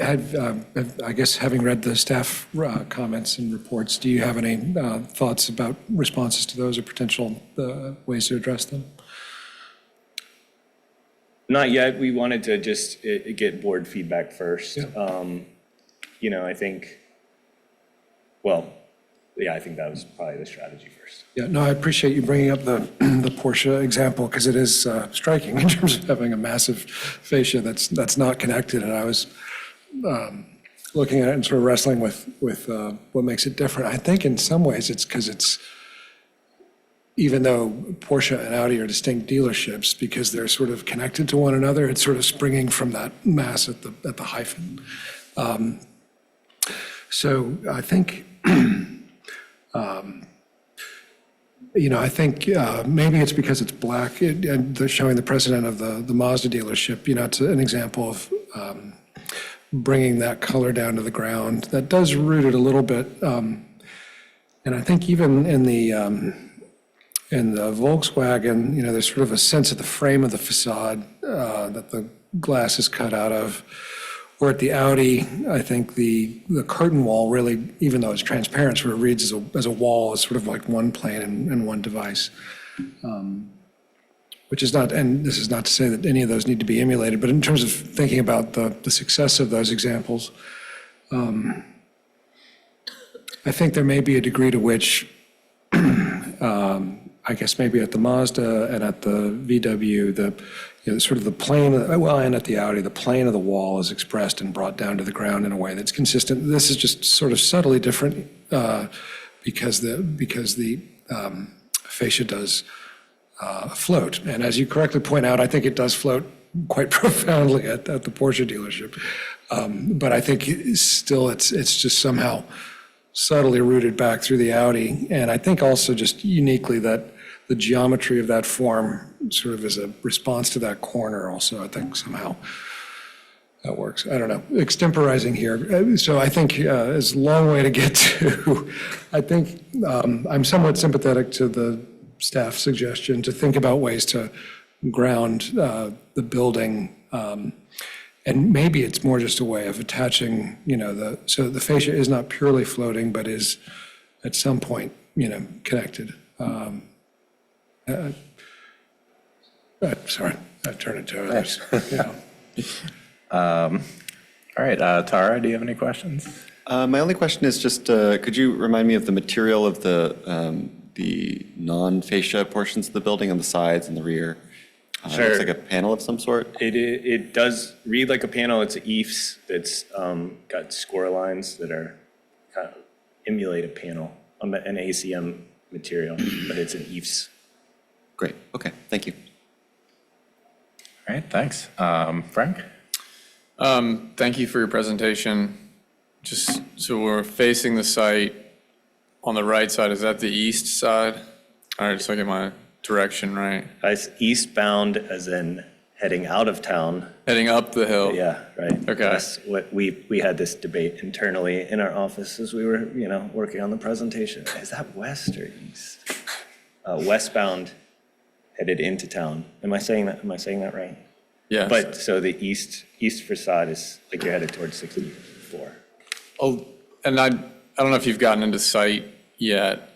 I guess having read the staff comments and reports, do you have any thoughts about responses to those or potential ways to address them?
Not yet. We wanted to just get board feedback first. I think, I think that was probably the strategy first.
Yeah, no, I appreciate you bringing up the Porsche example because it is striking in terms of having a massive fascia that's not connected. And I was looking at it and sort of wrestling with what makes it different. I think in some ways it's because even though Porsche and Audi are distinct dealerships, because they're sort of connected to one another, it's sort of springing from that mass at the hyphen. So I think. I think maybe it's because it's black and they're showing the precedent of the Mazda dealership. It's an example of bringing that color down to the ground. That does root it a little bit. And I think even in the Volkswagen, there's sort of a sense of the frame of the facade that the glass is cut out of. Or at the Audi, I think the curtain wall really, even though it's transparent, sort of reads as a wall, as sort of like one plane and one device. Which is not, and this is not to say that any of those need to be emulated, but in terms of thinking about the success of those examples, I think there may be a degree to which, I guess maybe at the Mazda and at the VW, sort of the plane, and at the Audi, the plane of the wall is expressed and brought down to the ground in a way that's consistent. This is just sort of subtly different because the fascia does float. And as you correctly point out, I think it does float quite profoundly at the Porsche dealership. But I think still it's just somehow subtly rooted back through the Audi. And I think also just uniquely that the geometry of that form sort of is a response to that corner also, I think somehow that works. I don't know, extemporizing here. So I think it's a long way to get to, I think I'm somewhat sympathetic to the staff suggestion to think about ways to ground the building. And maybe it's more just a way of attaching, so the fascia is not purely floating, but is at some point, connected. Sorry, I turned it to others.
All right, Tara, do you have any questions?
My only question is just, could you remind me of the material of the non-fascia portions of the building on the sides and the rear? It looks like a panel of some sort.
It does read like a panel. It's an EIFS that's got score lines that are kind of emulate a panel on an ACM material, but it's an EIFS.
Great, okay, thank you.
All right, thanks. Frank?
Thank you for your presentation. Just so we're facing the site on the right side, is that the east side? All right, just look at my direction, right?
It's eastbound as in heading out of town.
Heading up the hill?
Yeah, right.
Okay.
That's what we had this debate internally in our office as we were, working on the presentation. Is that west or east? Westbound headed into town. Am I saying that right?
Yes.
But so the east facade is like you're headed towards 64.
Oh, and I don't know if you've gotten into site yet,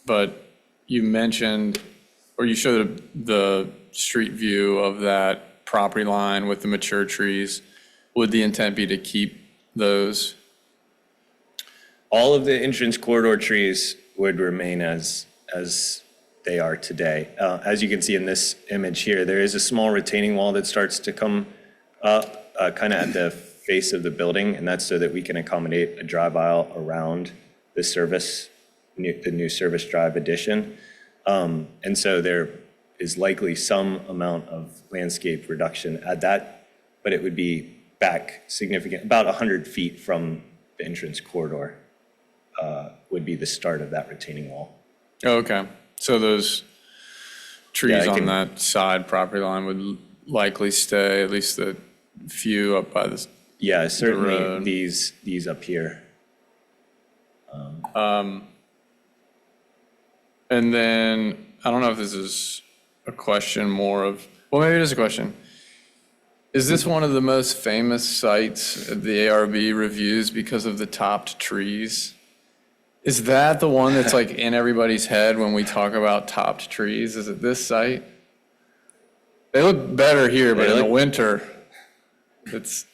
but you mentioned, or you showed the street view of that property line with the mature trees. Would the intent be to keep those?
All of the entrance corridor trees would remain as they are today. As you can see in this image here, there is a small retaining wall that starts to come up kind of at the face of the building, and that's so that we can accommodate a drive aisle around the service the new service drive addition. And so there is likely some amount of landscape reduction at that, but it would be back significant, about 100 feet from the entrance corridor would be the start of that retaining wall.
Okay, so those trees
I
on
can-
that side property line would likely stay, at least the few up by this.
Yeah, certainly
road.
these up here.
And then, I don't know if this is a question more of, well, maybe it is a question. Is this one of the most famous sites of the ARB reviews because of the topped trees? Is that the one that's like in everybody's head when we talk about topped trees? Is it this site? They look better here, but in the winter, it's,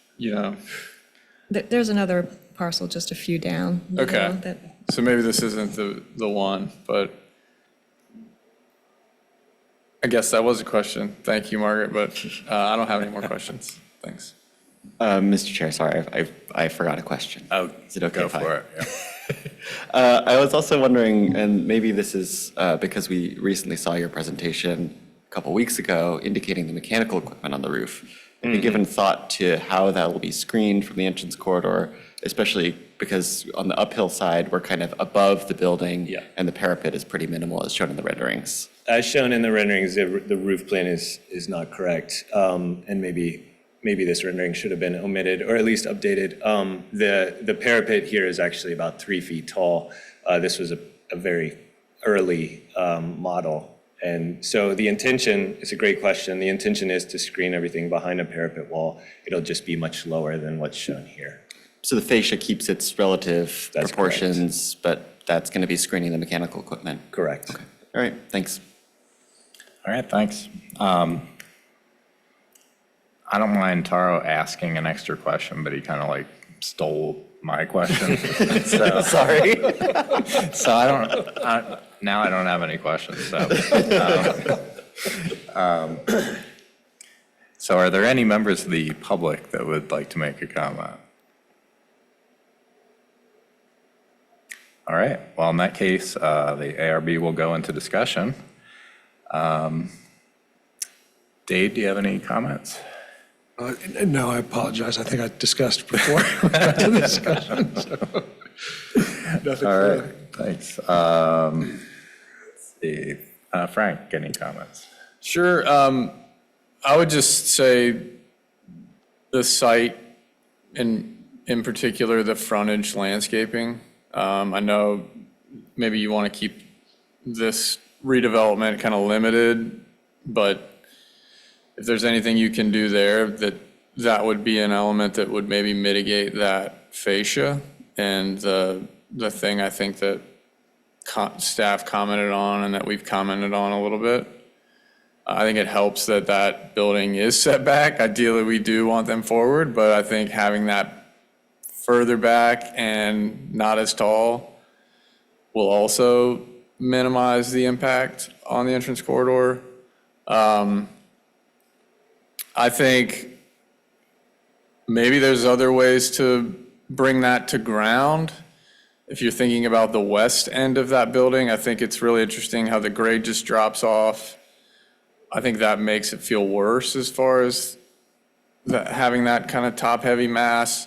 There's another parcel just a few down. you
Okay.
know, that-
So maybe this isn't the one, but I guess that was a question. Thank you, Margaret, but I don't have any more questions. Thanks.
Mr. Chair, sorry, I forgot a question.
Oh,
Is it okay
go
if I-
for it. Yeah.
I was also wondering, and maybe this is because we recently saw your presentation a couple weeks ago indicating the mechanical equipment on the roof. Have you given thought to how that will be screened from the entrance corridor, especially because on the uphill side, we're kind of above the building
Yeah.
and the parapet is pretty minimal as shown in the renderings?
As shown in the renderings, the roof plan is not correct. And maybe this rendering should have been omitted or at least updated. The parapet here is actually about 3 feet tall. This was a very early model. And so the intention, it's a great question. The intention is to screen everything behind a parapet wall. It'll just be much lower than what's shown here.
So the fascia keeps its relative
That's
proportions, but that's going to be screening the mechanical equipment?
Correct.
All right, thanks.
All right, thanks. I don't mind Taro asking an extra question, but he kind of like stole my question. So,
Sorry.
so now I don't have any questions. So are there any members of the public that would like to make a comment? All right, well, in that case, the ARB will go into discussion. Dave, do you have any comments?
No, I apologize. I think I discussed before the discussion, so. Nothing
All
further.
right, thanks. Let's see. Frank, any comments?
Sure. I would just say the site, in particular, the frontage landscaping. I know maybe you want to keep this redevelopment kind of limited, but if there's anything you can do there, that would be an element that would maybe mitigate that fascia. And the thing I think that staff commented on and that we've commented on a little bit, I think it helps that that building is set back. Ideally, we do want them forward, but I think having that further back and not as tall will also minimize the impact on the entrance corridor. I think maybe there's other ways to bring that to ground. If you're thinking about the west end of that building, I think it's really interesting how the grade just drops off. I think that makes it feel worse as far as having that kind of top-heavy mass.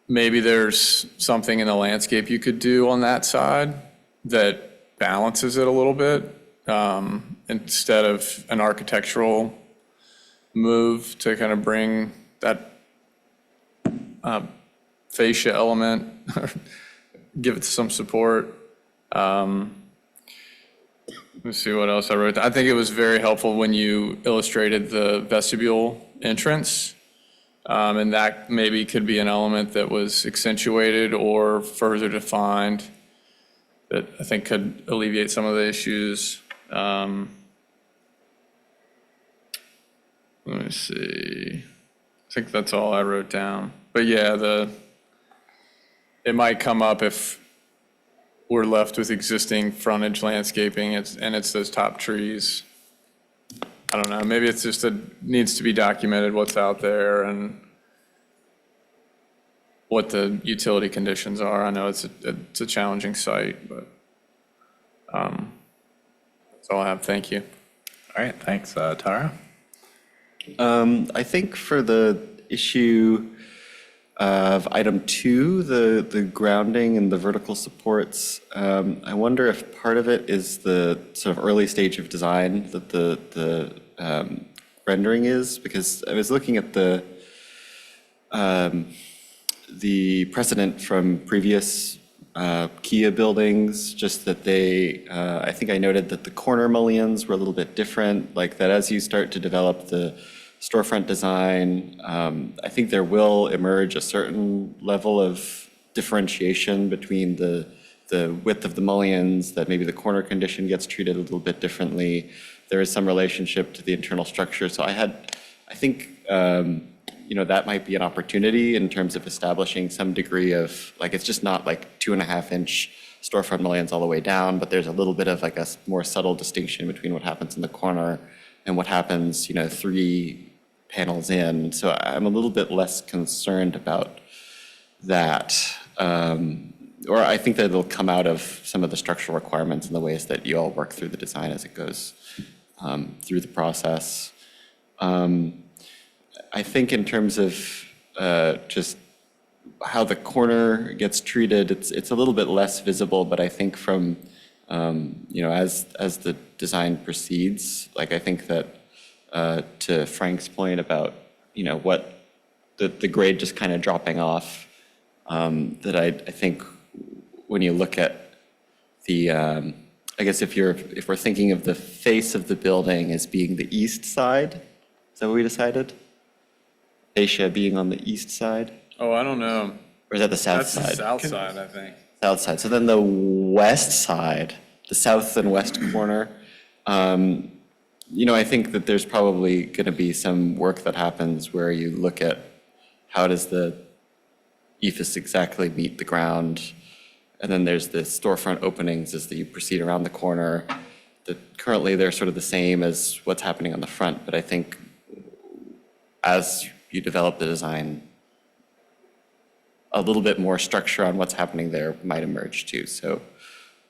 Maybe there's something in the landscape you could do on that side that balances it a little bit, instead of an architectural move to kind of bring that fascia element, give it some support. Let's see what else I wrote. I think it was very helpful when you illustrated the vestibule entrance. And that maybe could be an element that was accentuated or further defined that I think could alleviate some of the issues. Let me see. I think that's all I wrote down. But yeah, it might come up if we're left with existing frontage landscaping and it's those top trees. I don't know, maybe it's just needs to be documented what's out there and what the utility conditions are. I know it's a challenging site, but that's all I have. Thank you.
All right, thanks. Tara?
I think for the issue of item 2, the grounding and the vertical supports, I wonder if part of it is the sort of early stage of design that the rendering is, because I was looking at the precedent from previous Kia buildings, just that they, I think I noted that the corner mullions were a little bit different, like that as you start to develop the storefront design, I think there will emerge a certain level of differentiation between the width of the mullions, that maybe the corner condition gets treated a little bit differently. There is some relationship to the internal structure. So I think, that might be an opportunity in terms of establishing some degree of, like, it's just not like 2.5-inch storefront mullions all the way down, but there's a little bit of like a more subtle distinction between what happens in the corner and what happens, 3 panels in. So I'm a little bit less concerned about that. Or I think that it'll come out of some of the structural requirements and the ways that you all work through the design as it goes through the process. I think in terms of just how the corner gets treated, it's a little bit less visible, but I think from, as the design proceeds, like I think that to Frank's point about, what the grade just kind of dropping off, that I think when you look at the, I guess if we're thinking of the face of the building as being the east side, is that what we decided? Fascia being on the east side?
Oh, I don't know.
Or is that the south
That's the
side?
south side, I think.
South side. So then the west side, the south and west corner, I think that there's probably going to be some work that happens where you look at how does the ephes exactly meet the ground, and then there's the storefront openings as you proceed around the corner. Currently, they're sort of the same as what's happening on the front, but I think as you develop the design, a little bit more structure on what's happening there might emerge too. So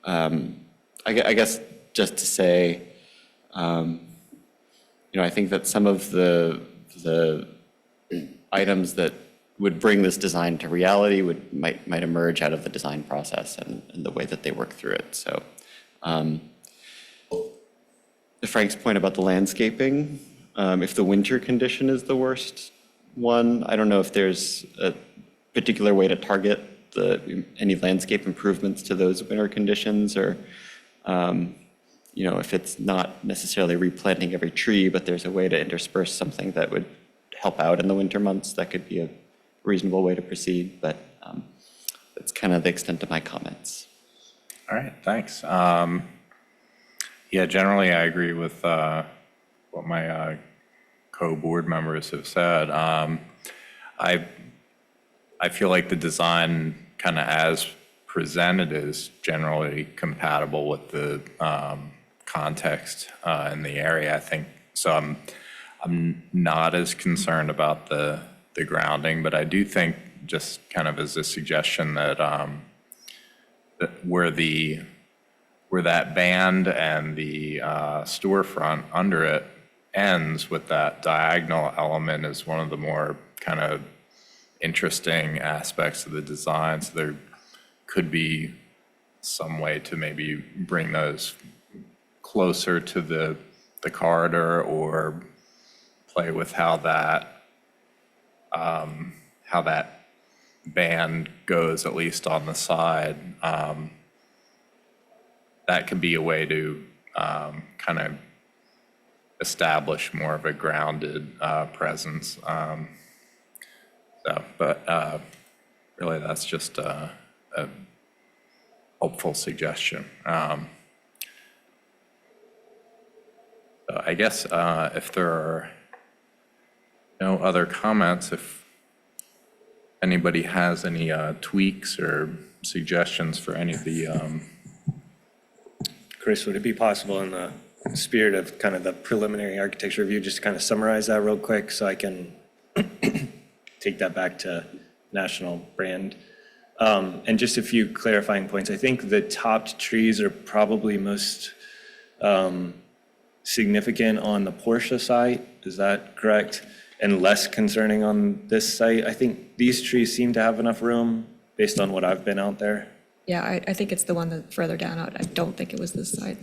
I guess just to say, I think that some of the items that would bring this design to reality might emerge out of the design process and the way that they work through it. So to Frank's point about the landscaping, if the winter condition is the worst one, I don't know if there's a particular way to target any landscape improvements to those winter conditions, or if it's not necessarily replanting every tree, but there's a way to intersperse something that would help out in the winter months, that could be a reasonable way to proceed. But that's kind of the extent of my comments.
All right, thanks. Yeah, generally I agree with what my co-board members have said. I feel like the design kind of as presented is generally compatible with the context in the area, I think. So I'm not as concerned about the grounding, but I do think, just kind of as a suggestion, that where that band and the storefront under it ends with that diagonal element is one of the more kind of interesting aspects of the design. So there could be some way to maybe bring those closer to the corridor, or play with how that band goes, at least on the side. That could be a way to kind of establish more of a grounded presence. But really, that's just a hopeful suggestion. So I guess if there are no other comments, if anybody has any tweaks or suggestions for any of the
Chris, would it be possible, in the spirit of kind of the preliminary architecture review, just to kind of summarize that real quick so I can take that back to national brand. And just a few clarifying points. I think the topped trees are probably most significant on the Porsche site. Is that correct? And less concerning on this site. I think these trees seem to have enough room based on what I've been out there.
Yeah, I think it's the one that further down. I don't think it was this side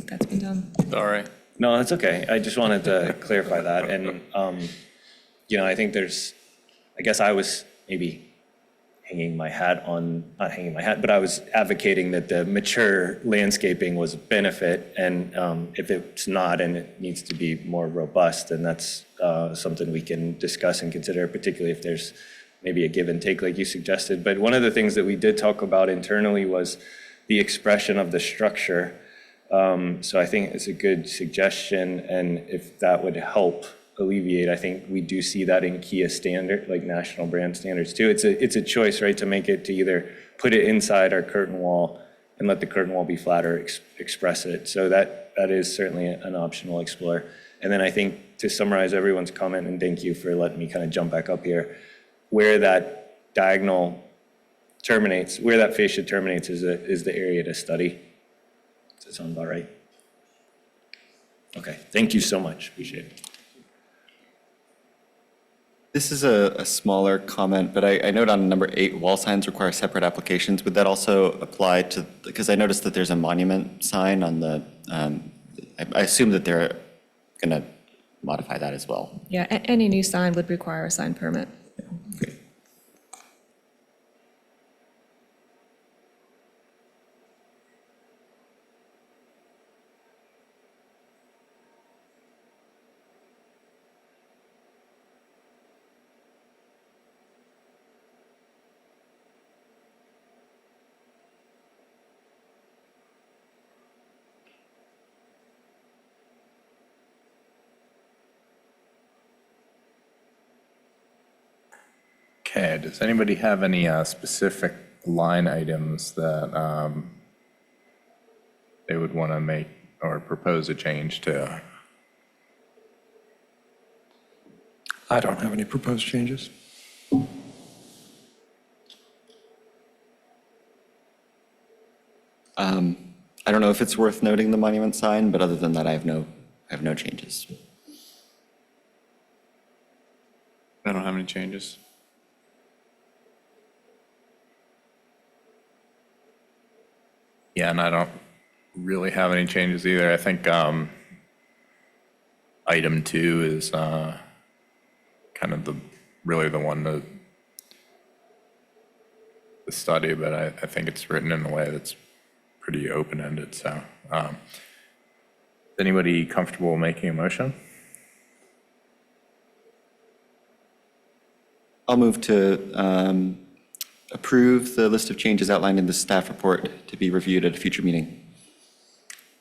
that's been done.
Sorry.
No, that's okay. I just wanted to clarify that. And, I think I guess I was maybe not hanging my hat, but I was advocating that the mature landscaping was a benefit. And if it's not and it needs to be more robust, then that's something we can discuss and consider, particularly if there's maybe a give and take like you suggested. But one of the things that we did talk about internally was the expression of the structure. So I think it's a good suggestion, and if that would help alleviate, I think we do see that in Kia standard, like national brand standards too. It's a choice, right, to make it to either put it inside our curtain wall and let the curtain wall be flat or express it. So that is certainly an option we'll explore. And then I think to summarize everyone's comment, and thank you for letting me kind of jump back up here, where that diagonal terminates, where that fascia terminates is the area to study. Does that sound about right? Okay, thank you so much, appreciate it.
This is a smaller comment, but I note on number 8, wall signs require separate applications. Would that also apply to, because I noticed that there's a monument sign on the, I assume that they're going to modify that as well.
Yeah, any new sign would require a sign permit.
Great.
Okay, does anybody have any specific line items that they would want to make or propose a change to?
I don't have any proposed changes.
I don't know if it's worth noting the monument sign, but other than that, I have no changes.
I don't have any changes.
Yeah, and I don't really have any changes either. I think item 2 is kind of really the one to study, but I think it's written in a way that's pretty open-ended. So is anybody comfortable making a motion?
I'll move to approve the list of changes outlined in the staff report to be reviewed at a future meeting.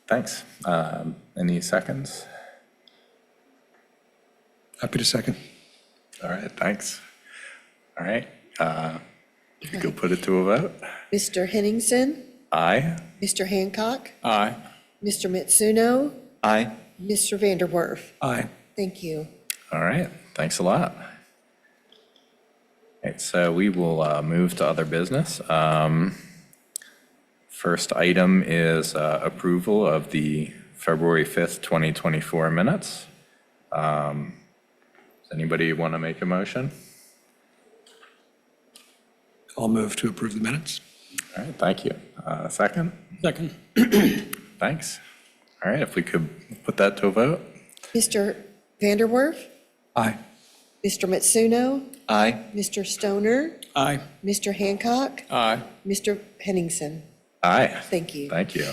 Thanks. Any seconds?
Happy to second.
All right, thanks. All right, you can go put it to a vote.
Mr. Henningsen,
Aye.
Mr. Hancock,
Aye.
Mr. Mitsuno,
Aye.
Mr. Vanderwerf.
Aye.
Thank you.
All right, thanks a lot. All right, so we will move to other business. First item is approval of the February 5th, 2024 minutes. Does anybody want to make a motion?
I'll move to approve the minutes.
All right, thank you. Second?
Second.
Thanks. All right, if we could put that to a vote?
Mr. Vanderwerf,
Aye.
Mr. Mitsuno,
Aye.
Mr. Stoner,
Aye.
Mr. Hancock,
Aye.
Mr. Henningsen.
Aye.
Thank you.
Thank you.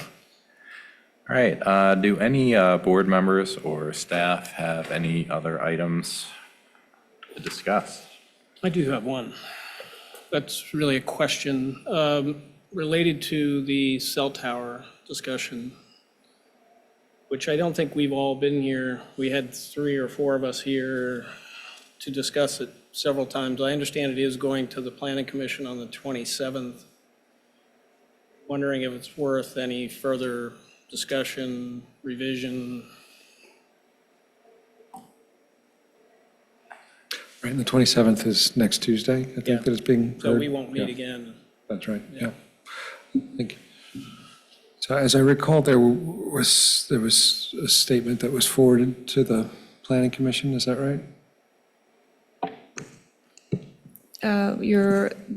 All right, do any board members or staff have any other items to discuss?
I do have one. That's really a question related to the cell tower discussion, which I don't think we've all been here. We had 3 or 4 of us here to discuss it several times. I understand it is going to the Planning Commission on the 27th. Wondering if it's worth any further discussion, revision.
Right, and the 27th is next Tuesday, I
Yeah.
think that is being
So
heard.
we won't meet
Yeah,
again.
that's right, yeah. Thank you. So as I recall, there was a statement that was forwarded to the Planning Commission, is that right?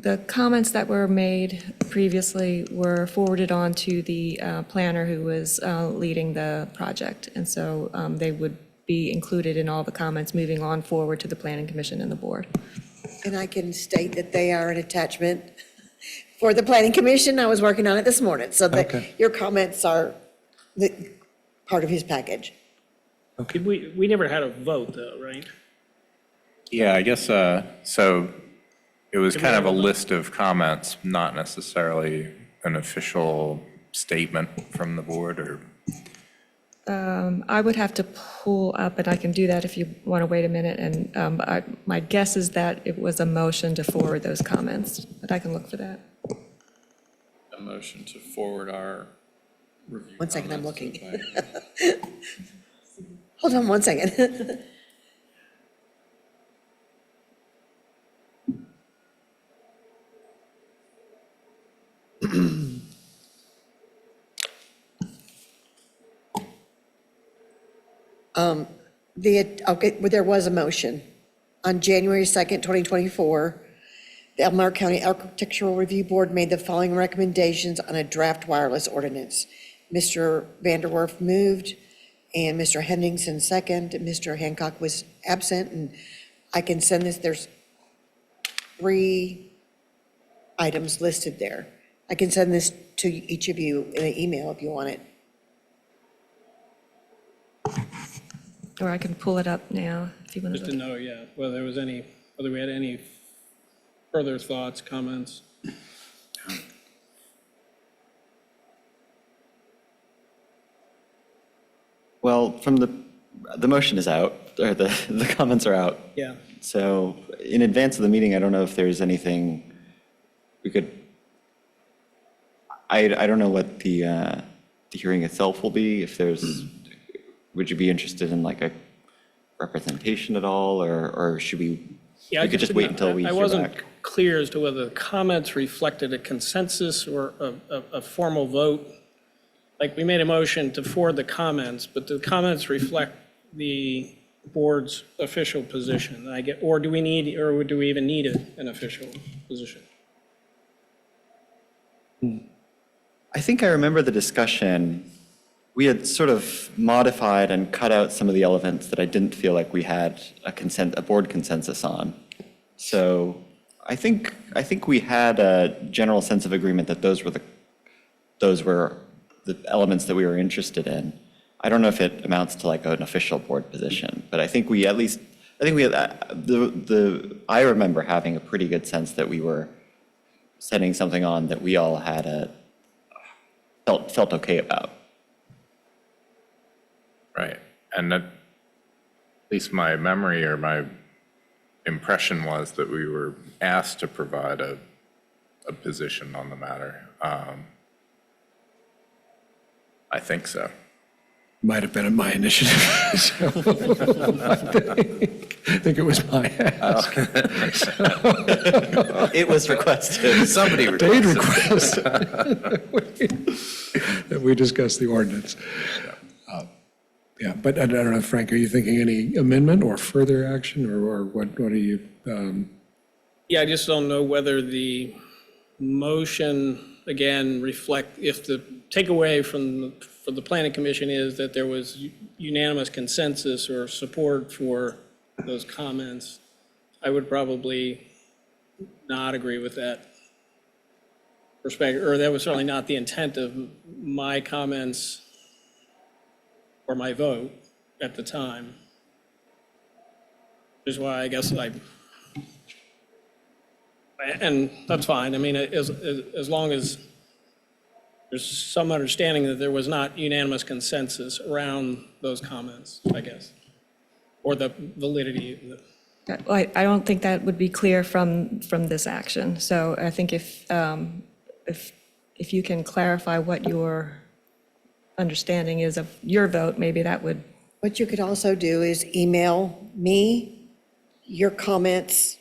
The comments that were made previously were forwarded on to the planner who was leading the project. And so they would be included in all the comments moving on forward to the Planning Commission and the board.
And I can state that they are an attachment for the Planning Commission. I was working on it this morning, so that
Okay.
your comments are part of his package.
Did we never had a vote though, right?
Yeah, I guess, so it was kind of a list of comments, not necessarily an official statement from the board, or,
I would have to pull up, and I can do that if you want to wait a minute. And my guess is that it was a motion to forward those comments, but I can look for that.
A motion to forward our review.
One second, I'm
comments to
looking.
the planning.
Hold on one second. Okay, well, there was a motion. On January 2nd, 2024, the Albemarle County Architectural Review Board made the following recommendations on a draft wireless ordinance. Mr. Vanderwerf moved, and Mr. Henningsen second, and Mr. Hancock was absent, and I can send this, there's 3 items listed there. I can send this to each of you in an email if you want it.
Or I can pull it up now if you want
Just to
to.
know, yeah, whether we had any further thoughts, comments.
Well, from the motion is out, or the comments are out.
Yeah.
So in advance of the meeting, I don't know if there's anything we could, I don't know what the hearing itself will be, if there's, would you be interested in like a representation at all, or should we could just wait until we
I
hear
wasn't
back?
clear as to whether the comments reflected a consensus or a formal vote. Like, we made a motion to forward the comments, but the comments reflect the board's official position. Or do we even need an official position?
I think I remember the discussion. We had sort of modified and cut out some of the elements that I didn't feel like we had a board consensus on. So I think we had a general sense of agreement that those were the elements that we were interested in. I don't know if it amounts to like an official board position, but I think we had, I remember having a pretty good sense that we were setting something on that we all had felt okay about.
right. And at least my memory or my impression was that we were asked to provide a position on the matter. I think so.
Might have been at my initiative. So, I think it was my ask.
It was requested.
Somebody
Dave requested that we discuss the ordinance. Yeah, but I don't know, Frank, are you thinking any amendment or further action, or what are you?
Yeah, I just don't know whether the motion, again, if the takeaway from the planning commission is that there was unanimous consensus or support for those comments, I would probably not agree with that perspective, or that was certainly not the intent of my comments or my vote at the time. Which is why I guess and that's fine. I mean, as long as there's some understanding that there was not unanimous consensus around those comments, I guess, or the validity.
I don't think that would be clear from this action. So I think if you can clarify what your understanding is of your vote, maybe that would.
What you could also do is email me your comments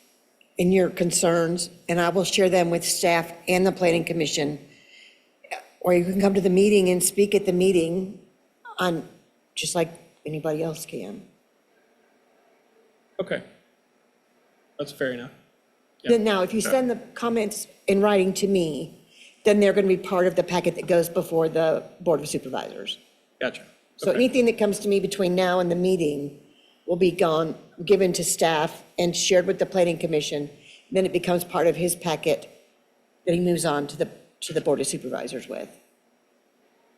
and your concerns, and I will share them with staff and the planning commission. Or you can come to the meeting and speak at the meeting on, just like anybody else can.
Okay. That's fair enough.
Then now, if you send the comments in writing to me, then they're going to be part of the packet that goes before the Board of Supervisors.
Gotcha.
So
Okay.
anything that comes to me between now and the meeting will be given to staff and shared with the planning commission. Then it becomes part of his packet that he moves on to the Board of Supervisors with.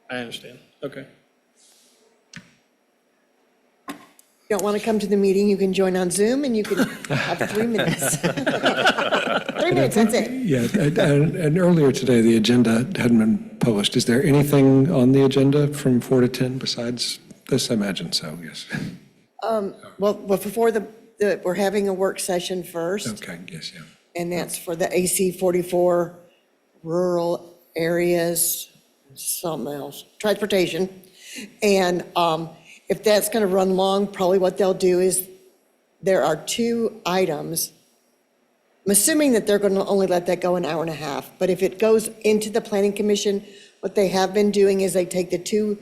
I understand. Okay.
Don't want to come to the meeting, you can join on Zoom and you can have 3 minutes. 3 minutes, that's it.
Yeah, and earlier today, the agenda hadn't been published. Is there anything on the agenda from 4 to 10 besides this? I imagine so, yes.
Well, before we're having a work session first,
Okay, yes, yeah.
and that's for the AC 44 rural areas, something else, transportation. And if that's going to run long, probably what they'll do is, there are 2 items. I'm assuming that they're going to only let that go an hour and a half, but if it goes into the planning commission, what they have been doing is they take the 2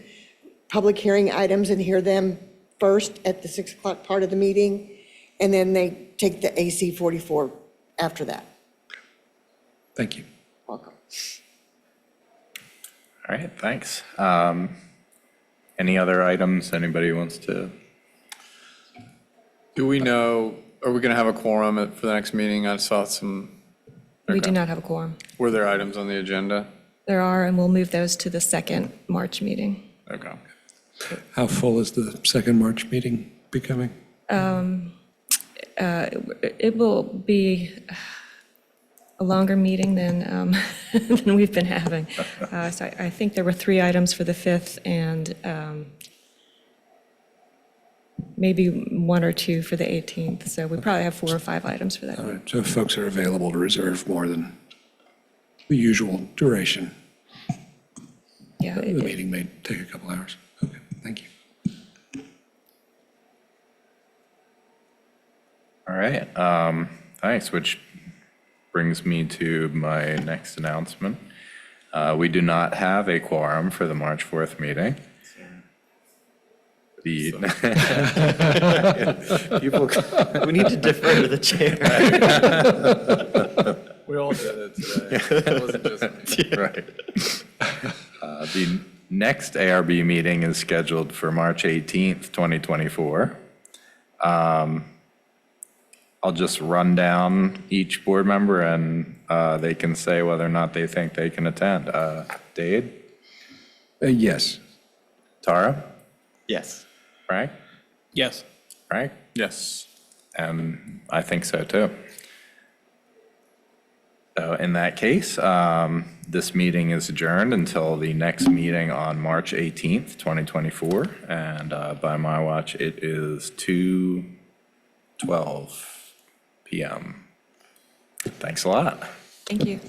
public hearing items and hear them first at the 6 o'clock part of the meeting, and then they take the AC 44 after that.
Thank you.
Welcome.
All right, thanks. Any other items anybody wants to?
Do we know, are we going to have a quorum for the next meeting? I saw some,
We do not have a quorum.
were there items on the agenda?
There are, and we'll move those to the second March meeting.
Okay.
How full is the second March meeting becoming?
It will be a longer meeting than than we've been having. So I think there were 3 items for the 5th and maybe 1 or 2 for the 18th. So we probably have 4 or 5 items for that.
All right, so if folks are available to reserve more than the usual duration,
Yeah,
the meeting may take a couple hours. Okay, thank you.
All right, thanks, which brings me to my next announcement. We do not have a quorum for the March 4th meeting. The,
People, we need to defer to the chair.
We all did it today. It wasn't just me.
right. The next ARB meeting is scheduled for March 18th, 2024. I'll just run down each board member and they can say whether or not they think they can attend. Dade?
Yes.
Tara?
Yes.
Frank?
Yes.
Frank?
Yes.
And I think so too. So in that case, this meeting is adjourned until the next meeting on March 18th, 2024. And by my watch, it is 2:12 p.m. Thanks a lot.
Thank you.